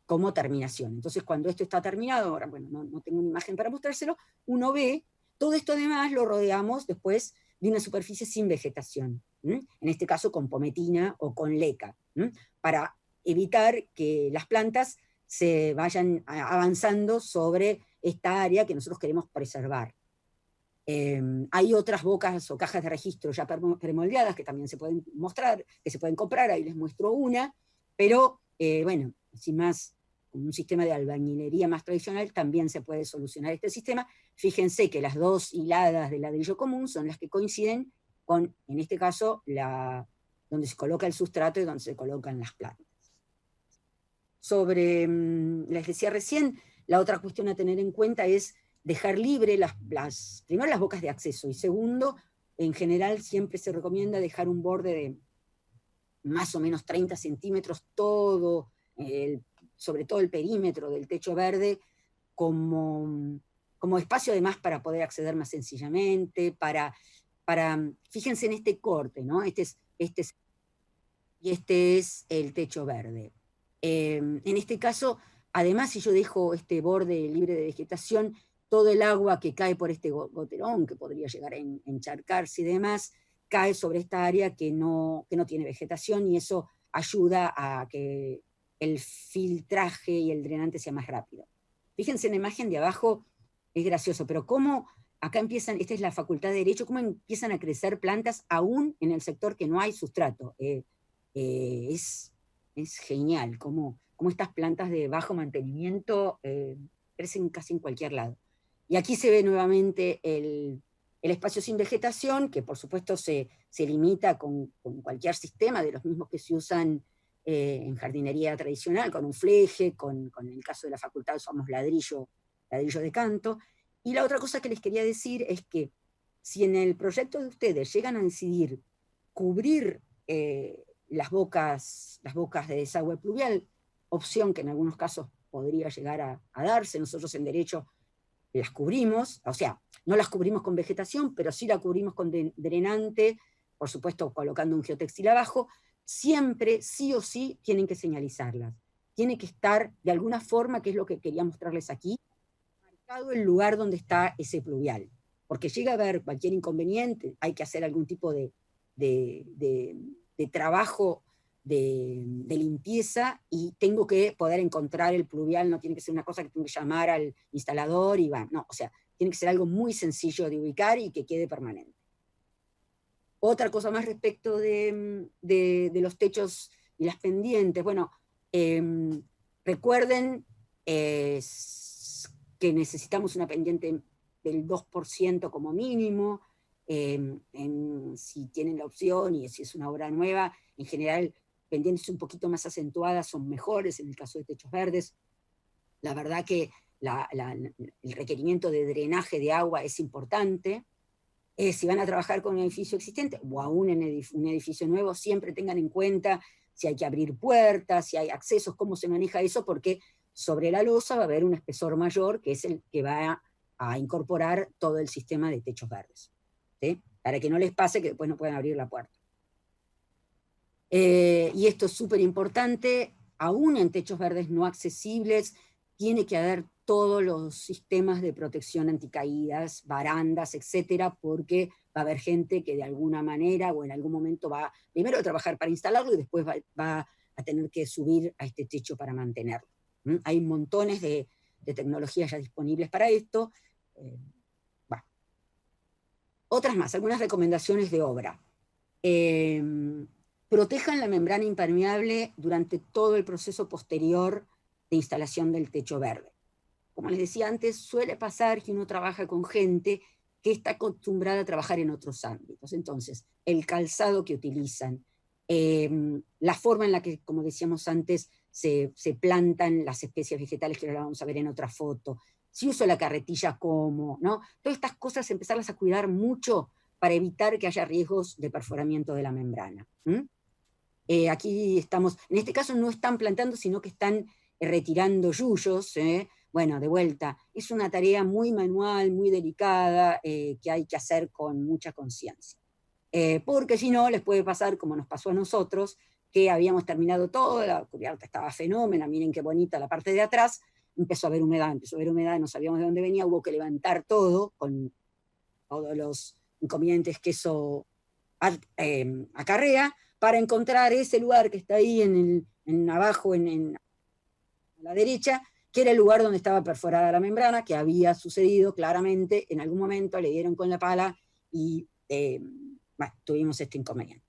como terminación. Entonces, cuando esto está terminado, ahora, bueno, no tengo una imagen para mostrárselo, uno ve, todo esto además lo rodeamos después de una superficie sin vegetación, en este caso con pometina o con leca, para evitar que las plantas se vayan avanzando sobre esta área que nosotros queremos preservar. Hay otras bocas o cajas de registro ya premoldeadas que también se pueden mostrar, que se pueden comprar, ahí les muestro una, pero bueno, sin más, con un sistema de albañilería más tradicional también se puede solucionar este sistema. Fíjense que las dos hiladas de ladrillo común son las que coinciden con, en este caso, donde se coloca el sustrato y donde se colocan las plantas. Sobre, les decía recién, la otra cuestión a tener en cuenta es dejar libre primero las bocas de acceso, y segundo, en general siempre se recomienda dejar un borde de más o menos 30 centímetros todo, sobre todo el perímetro del techo verde, como espacio además para poder acceder más sencillamente, fíjense en este corte, ¿no? Este es el techo verde. En este caso, además, si yo dejo este borde libre de vegetación, todo el agua que cae por este goterón, que podría llegar a encharcarse y demás, cae sobre esta área que no tiene vegetación, y eso ayuda a que el filtraje y el drenante sea más rápido. Fíjense en la imagen de abajo, es gracioso, pero cómo acá empiezan, esta es la Facultad de Derecho, cómo empiezan a crecer plantas aún en el sector que no hay sustrato. Es genial cómo estas plantas de bajo mantenimiento crecen casi en cualquier lado. Y aquí se ve nuevamente el espacio sin vegetación, que por supuesto se limita con cualquier sistema de los mismos que se usan en jardinería tradicional, con un fleje, con el caso de la facultad usamos ladrillo de canto. Y la otra cosa que les quería decir es que si en el proyecto de ustedes llegan a decidir cubrir las bocas de desagüe pluvial, opción que en algunos casos podría llegar a darse, nosotros en derecho las cubrimos, o sea, no las cubrimos con vegetación, pero sí la cubrimos con drenante, por supuesto colocando un geotextil abajo, siempre, sí o sí, tienen que señalizarlas. Tiene que estar de alguna forma, que es lo que quería mostrarles aquí, marcado el lugar donde está ese pluvial. Porque llega a haber cualquier inconveniente, hay que hacer algún tipo de trabajo de limpieza, y tengo que poder encontrar el pluvial, no tiene que ser una cosa que tengo que llamar al instalador y va, no, o sea, tiene que ser algo muy sencillo de ubicar y que quede permanente. Otra cosa más respecto de los techos y las pendientes, bueno, recuerden que necesitamos una pendiente del 2% como mínimo. Si tienen la opción y si es una obra nueva, en general pendientes un poquito más acentuadas son mejores en el caso de techos verdes. La verdad que el requerimiento de drenaje de agua es importante. Si van a trabajar con un edificio existente o aún en un edificio nuevo, siempre tengan en cuenta si hay que abrir puertas, si hay accesos, cómo se maneja eso, porque sobre la losa va a haber un espesor mayor, que es el que va a incorporar todo el sistema de techos verdes, ¿sí? Para que no les pase que después no puedan abrir la puerta. Y esto es súper importante, aún en techos verdes no accesibles, tiene que haber todos los sistemas de protección anticaídas, barandas, etcétera, porque va a haber gente que de alguna manera o en algún momento va primero a trabajar para instalarlo y después va a tener que subir a este techo para mantenerlo. Hay montones de tecnologías ya disponibles para esto. Otras más, algunas recomendaciones de obra. Protejan la membrana impermeable durante todo el proceso posterior de instalación del techo verde. Como les decía antes, suele pasar que uno trabaja con gente que está acostumbrada a trabajar en otros ámbitos. Entonces, el calzado que utilizan, la forma en la que, como decíamos antes, se plantan las especies vegetales, que ahora vamos a ver en otra foto, si uso la carretilla, cómo, ¿no? Todas estas cosas empezarlas a cuidar mucho para evitar que haya riesgos de perforamiento de la membrana. Aquí estamos, en este caso no están plantando, sino que están retirando yuyos. Bueno, de vuelta, es una tarea muy manual, muy delicada, que hay que hacer con mucha conciencia. Porque si no, les puede pasar como nos pasó a nosotros, que habíamos terminado todo, la cubierta estaba fenómena, miren qué bonita la parte de atrás, empezó a haber humedad, no sabíamos de dónde venía, hubo que levantar todo con todos los inconvenientes que eso acarrea, para encontrar ese lugar que está ahí abajo, a la derecha, que era el lugar donde estaba perforada la membrana, que había sucedido claramente, en algún momento le dieron con la pala y bueno, tuvimos este inconveniente.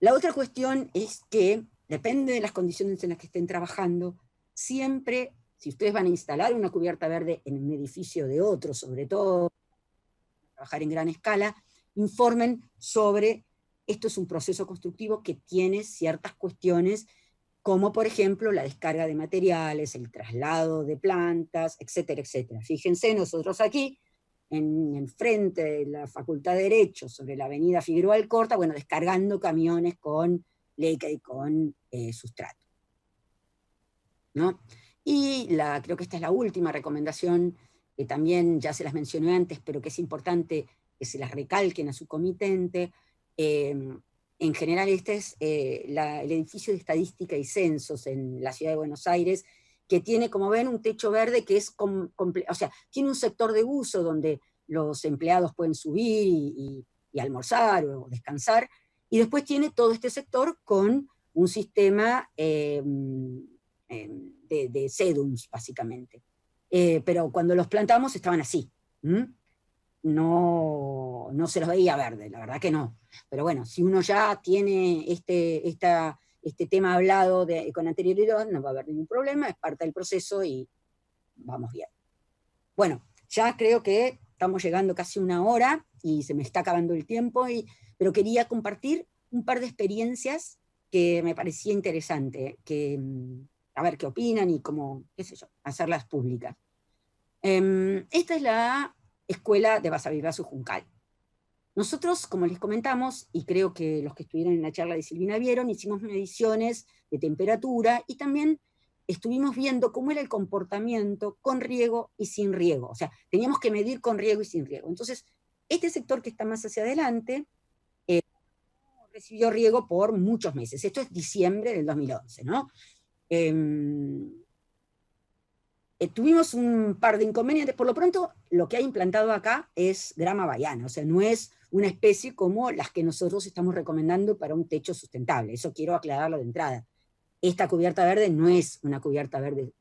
La otra cuestión es que, depende de las condiciones en las que estén trabajando, siempre, si ustedes van a instalar una cubierta verde en un edificio de otro, sobre todo, trabajar en gran escala, informen sobre, esto es un proceso constructivo que tiene ciertas cuestiones, como por ejemplo la descarga de materiales, el traslado de plantas, etcétera, etcétera. Fíjense, nosotros aquí, en el frente de la Facultad de Derecho, sobre la avenida Figueroa Alcorta, bueno, descargando camiones con leca y con sustrato, ¿no? Y creo que esta es la última recomendación, que también ya se las mencioné antes, pero que es importante que se las recalquen a su comitente. En general, este es el edificio de estadística y censos en la ciudad de Buenos Aires, que tiene, como ven, un techo verde que es, o sea, tiene un sector de uso donde los empleados pueden subir y almorzar o descansar, y después tiene todo este sector con un sistema de sedums, básicamente. Pero cuando los plantamos estaban así. No se los veía verde, la verdad que no. Pero bueno, si uno ya tiene este tema hablado con anterioridad, no va a haber ningún problema, es parte del proceso y vamos bien. Bueno, ya creo que estamos llegando casi una hora y se me está acabando el tiempo, pero quería compartir un par de experiencias que me parecía interesante, a ver qué opinan y cómo, qué sé yo, hacerlas públicas. Esta es la escuela de Basavilbaso Juncal. Nosotros, como les comentamos, y creo que los que estuvieron en la charla de Silvina vieron, hicimos mediciones de temperatura y también estuvimos viendo cómo era el comportamiento con riego y sin riego. O sea, teníamos que medir con riego y sin riego. Entonces, este sector que está más hacia adelante recibió riego por muchos meses. Esto es diciembre del 2011, ¿no? Tuvimos un par de inconvenientes. Por lo pronto, lo que ha implantado acá es grama baiana, o sea, no es una especie como las que nosotros estamos recomendando para un techo sustentable. Eso quiero aclararlo de entrada. Esta cubierta verde no es una cubierta verde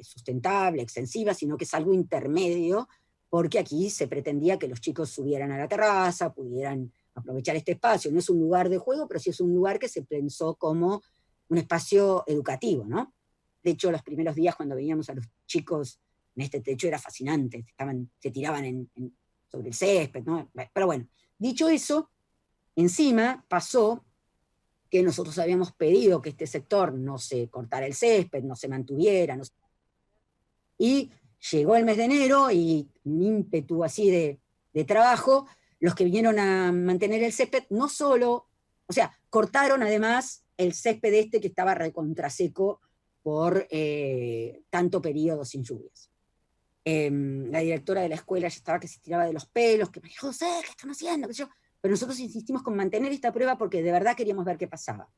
sustentable, extensiva, sino que es algo intermedio, porque aquí se pretendía que los chicos subieran a la terraza, pudieran aprovechar este espacio. No es un lugar de juego, pero sí es un lugar que se pensó como un espacio educativo, ¿no? De hecho, los primeros días cuando veíamos a los chicos en este techo era fascinante, se tiraban sobre el césped, ¿no? Pero bueno, dicho eso, encima pasó que nosotros habíamos pedido que este sector no se cortara el césped, no se mantuviera, y llegó el mes de enero y un ímpetu así de trabajo, los que vinieron a mantener el césped no solo, o sea, cortaron además el césped este que estaba recontraseco por tanto periodo sin lluvias. La directora de la escuela ya estaba que se tiraba de los pelos, que me dijo, José, ¿qué están haciendo? Pero nosotros insistimos con mantener esta prueba porque de verdad queríamos ver qué pasaba.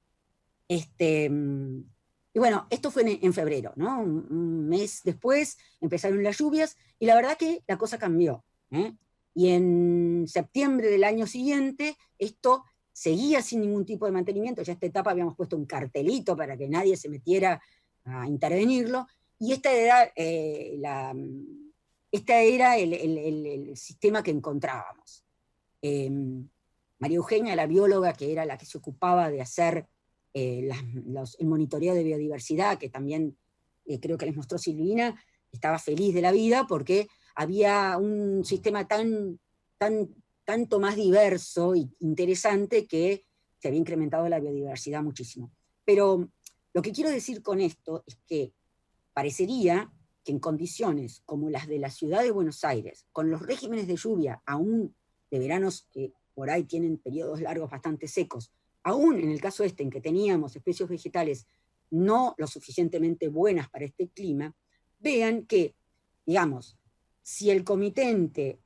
Y bueno, esto fue en febrero, ¿no? Un mes después empezaron las lluvias y la verdad que la cosa cambió, ¿eh? Y en septiembre del año siguiente esto seguía sin ningún tipo de mantenimiento. Ya esta etapa habíamos puesto un cartelito para que nadie se metiera a intervenirlo, y este era el sistema que encontrábamos. María Eugenia, la bióloga, que era la que se ocupaba de hacer el monitoreo de biodiversidad, que también creo que les mostró Silvina, estaba feliz de la vida porque había un sistema tanto más diverso e interesante que se había incrementado la biodiversidad muchísimo. Pero lo que quiero decir con esto es que parecería que en condiciones como las de la ciudad de Buenos Aires, con los regímenes de lluvia, aún de veranos que por ahí tienen periodos largos bastante secos, aún en el caso este en que teníamos especies vegetales no lo suficientemente buenas para este clima, vean que, digamos, si el comitente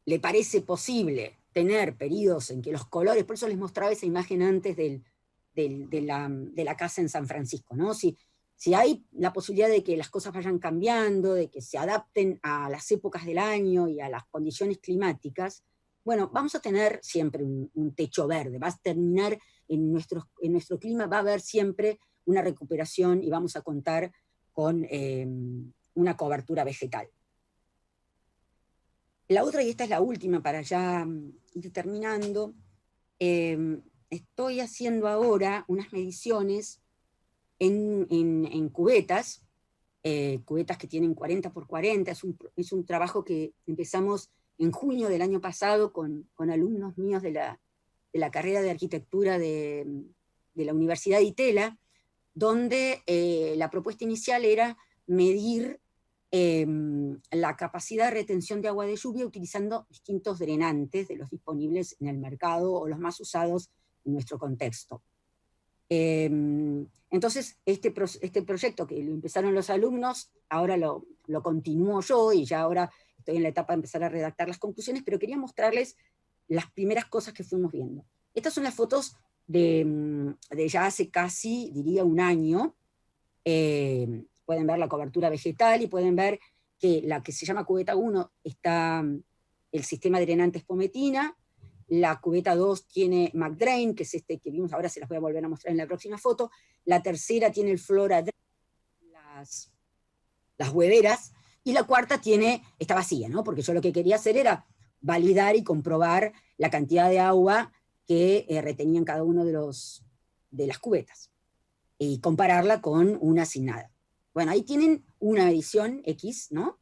le parece posible tener periodos en que los colores, por eso les mostraba esa imagen antes de la casa en San Francisco, ¿no? Si hay la posibilidad de que las cosas vayan cambiando, de que se adapten a las épocas del año y a las condiciones climáticas, bueno, vamos a tener siempre un techo verde, va a terminar en nuestro clima, va a haber siempre una recuperación y vamos a contar con una cobertura vegetal. La otra, y esta es la última para ya ir terminando, estoy haciendo ahora unas mediciones en cubetas, cubetas que tienen 40 por 40, es un trabajo que empezamos en junio del año pasado con alumnos míos de la carrera de arquitectura de la Universidad de Itela, donde la propuesta inicial era medir la capacidad de retención de agua de lluvia utilizando distintos drenantes de los disponibles en el mercado o los más usados en nuestro contexto. Entonces, este proyecto que lo empezaron los alumnos, ahora lo continúo yo y ya ahora estoy en la etapa de empezar a redactar las conclusiones, pero quería mostrarles las primeras cosas que fuimos viendo. Estas son las fotos de ya hace casi, diría, un año. Pueden ver la cobertura vegetal y pueden ver que la que se llama cubeta 1 está el sistema drenante Espometina, la cubeta 2 tiene McDrain, que es este que vimos ahora, se las voy a volver a mostrar en la próxima foto, la tercera tiene el Flora Drain, las hueveras, y la cuarta está vacía, ¿no? Porque yo lo que quería hacer era validar y comprobar la cantidad de agua que retenían cada uno de las cubetas, y compararla con una sin nada. Bueno, ahí tienen una medición X, ¿no?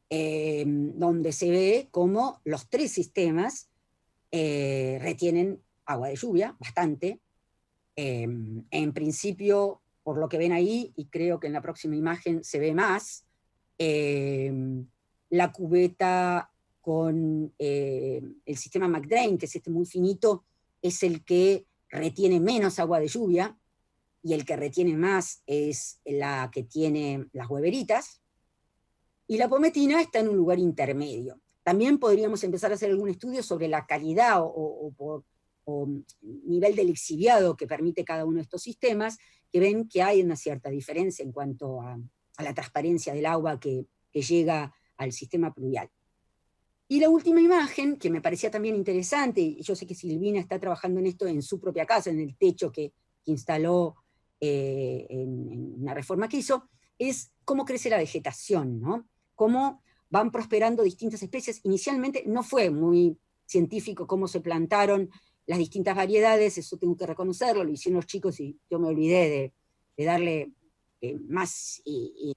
Donde se ve cómo los tres sistemas retienen agua de lluvia, bastante. En principio, por lo que ven ahí, y creo que en la próxima imagen se ve más, la cubeta con el sistema McDrain, que es este muy finito, es el que retiene menos agua de lluvia, y el que retiene más es la que tiene las hueveritas, y la Pometina está en un lugar intermedio. También podríamos empezar a hacer algún estudio sobre la calidad o nivel de lixiviado que permite cada uno de estos sistemas, que ven que hay una cierta diferencia en cuanto a la transparencia del agua que llega al sistema pluvial. Y la última imagen, que me parecía también interesante, y yo sé que Silvina está trabajando en esto en su propia casa, en el techo que instaló en una reforma que hizo, es cómo crece la vegetación, ¿no? Cómo van prosperando distintas especies. Inicialmente no fue muy científico cómo se plantaron las distintas variedades, eso tengo que reconocerlo, lo hicieron los chicos y yo me olvidé de darle más en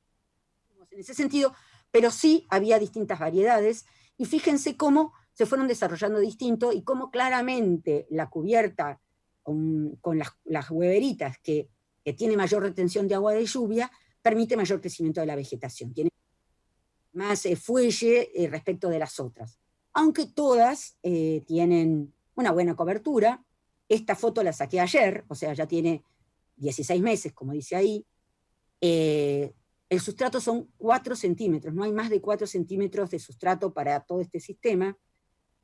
ese sentido, pero sí había distintas variedades, y fíjense cómo se fueron desarrollando distinto y cómo claramente la cubierta con las hueveritas que tiene mayor retención de agua de lluvia, permite mayor crecimiento de la vegetación, tiene más fuelle respecto de las otras. Aunque todas tienen una buena cobertura, esta foto la saqué ayer, o sea, ya tiene 16 meses, como dice ahí, el sustrato son 4 centímetros, no hay más de 4 centímetros de sustrato para todo este sistema.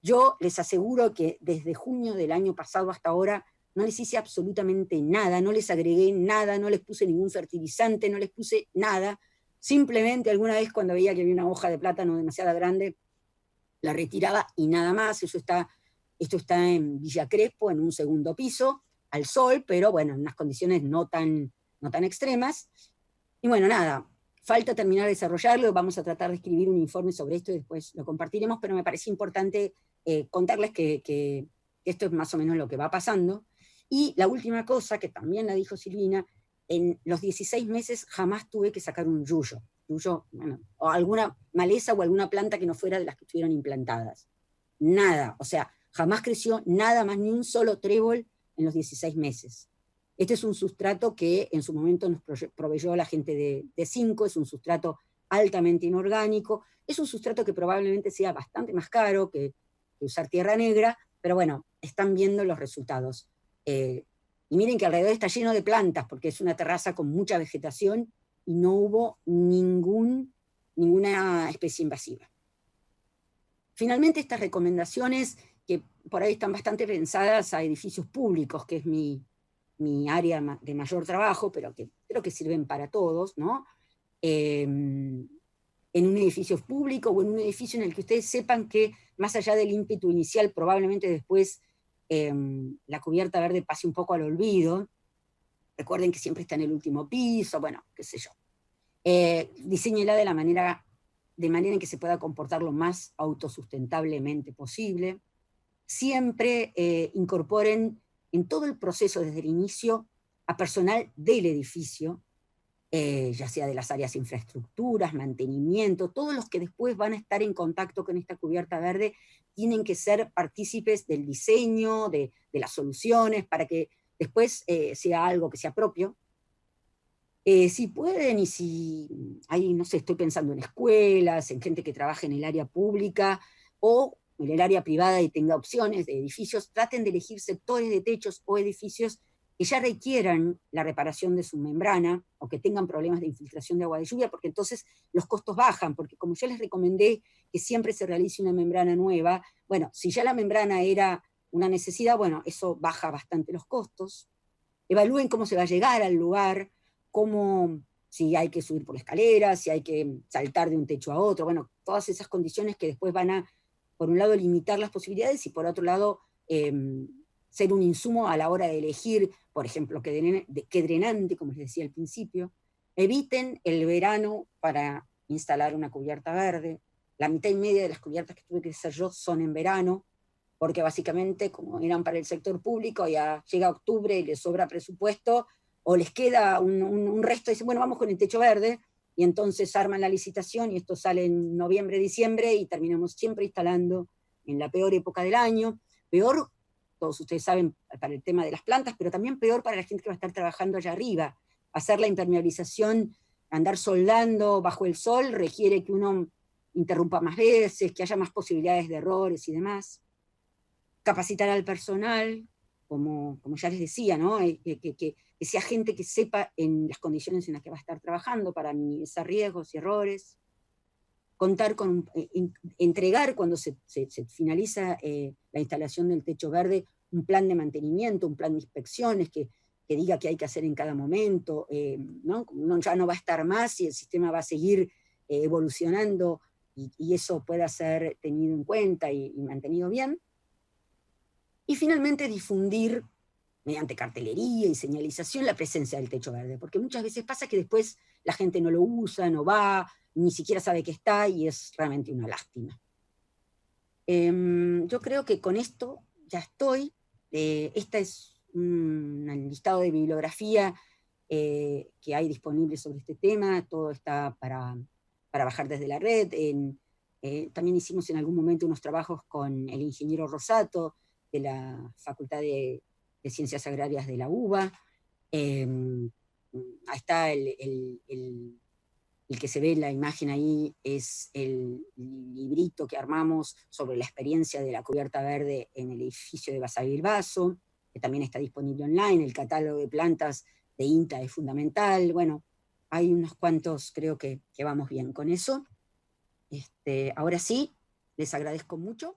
Yo les aseguro que desde junio del año pasado hasta ahora no les hice absolutamente nada, no les agregué nada, no les puse ningún fertilizante, no les puse nada. Simplemente alguna vez cuando veía que había una hoja de plátano demasiado grande, la retiraba y nada más. Esto está en Villa Crespo, en un segundo piso, al sol, pero bueno, en unas condiciones no tan extremas. Y bueno, nada, falta terminar de desarrollarlo, vamos a tratar de escribir un informe sobre esto y después lo compartiremos, pero me parece importante contarles que esto es más o menos lo que va pasando. Y la última cosa, que también la dijo Silvina, en los 16 meses jamás tuve que sacar un yuyo, bueno, o alguna maleza o alguna planta que no fuera de las que estuvieron implantadas. Nada, o sea, jamás creció nada más, ni un solo trébol en los 16 meses. Este es un sustrato que en su momento nos proveyó la gente de Cinco, es un sustrato altamente inorgánico, es un sustrato que probablemente sea bastante más caro que usar tierra negra, pero bueno, están viendo los resultados. Y miren que alrededor está lleno de plantas, porque es una terraza con mucha vegetación y no hubo ninguna especie invasiva. Finalmente, estas recomendaciones que por ahí están bastante pensadas a edificios públicos, que es mi área de mayor trabajo, pero que creo que sirven para todos, ¿no? En un edificio público o en un edificio en el que ustedes sepan que, más allá del ímpetu inicial, probablemente después la cubierta verde pase un poco al olvido. Recuerden que siempre está en el último piso, bueno, qué sé yo. Diseñela de manera en que se pueda comportar lo más autosustentablemente posible. Siempre incorporen en todo el proceso, desde el inicio, a personal del edificio, ya sea de las áreas infraestructuras, mantenimiento, todos los que después van a estar en contacto con esta cubierta verde tienen que ser partícipes del diseño, de las soluciones, para que después sea algo que sea propio. Si pueden y si hay, no sé, estoy pensando en escuelas, en gente que trabaja en el área pública o en el área privada y tenga opciones de edificios, traten de elegir sectores de techos o edificios que ya requieran la reparación de su membrana o que tengan problemas de infiltración de agua de lluvia, porque entonces los costos bajan, porque como yo les recomendé que siempre se realice una membrana nueva, bueno, si ya la membrana era una necesidad, bueno, eso baja bastante los costos. Evalúen cómo se va a llegar al lugar, cómo, si hay que subir por escaleras, si hay que saltar de un techo a otro, bueno, todas esas condiciones que después van a, por un lado, limitar las posibilidades y por otro lado, ser un insumo a la hora de elegir, por ejemplo, qué drenante, como les decía al principio. Eviten el verano para instalar una cubierta verde. La mitad y media de las cubiertas que tuve que hacer yo son en verano, porque básicamente, como eran para el sector público, ya llega octubre y les sobra presupuesto, o les queda un resto y dicen, bueno, vamos con el techo verde, y entonces arman la licitación y esto sale en noviembre, diciembre, y terminamos siempre instalando en la peor época del año. Peor, todos ustedes saben, para el tema de las plantas, pero también peor para la gente que va a estar trabajando allá arriba. Hacer la impermeabilización, andar soldando bajo el sol, requiere que uno interrumpa más veces, que haya más posibilidades de errores y demás. Capacitar al personal, como ya les decía, ¿no? Que sea gente que sepa en las condiciones en las que va a estar trabajando para minimizar riesgos y errores. Contar con, entregar cuando se finaliza la instalación del techo verde un plan de mantenimiento, un plan de inspecciones que diga qué hay que hacer en cada momento, ¿no? Uno ya no va a estar más y el sistema va a seguir evolucionando y eso pueda ser tenido en cuenta y mantenido bien. Y finalmente difundir mediante cartelería y señalización la presencia del techo verde, porque muchas veces pasa que después la gente no lo usa, no va, ni siquiera sabe que está y es realmente una lástima. Yo creo que con esto ya estoy. Esta es un listado de bibliografía que hay disponible sobre este tema, todo está para bajar desde la red. También hicimos en algún momento unos trabajos con el ingeniero Rosato de la Facultad de Ciencias Agrarias de la UBA. Ahí está el que se ve en la imagen ahí, es el librito que armamos sobre la experiencia de la cubierta verde en el edificio de Basavilbaso, que también está disponible online. El catálogo de plantas de INTA es fundamental. Bueno, hay unos cuantos, creo que vamos bien con eso. Ahora sí, les agradezco mucho.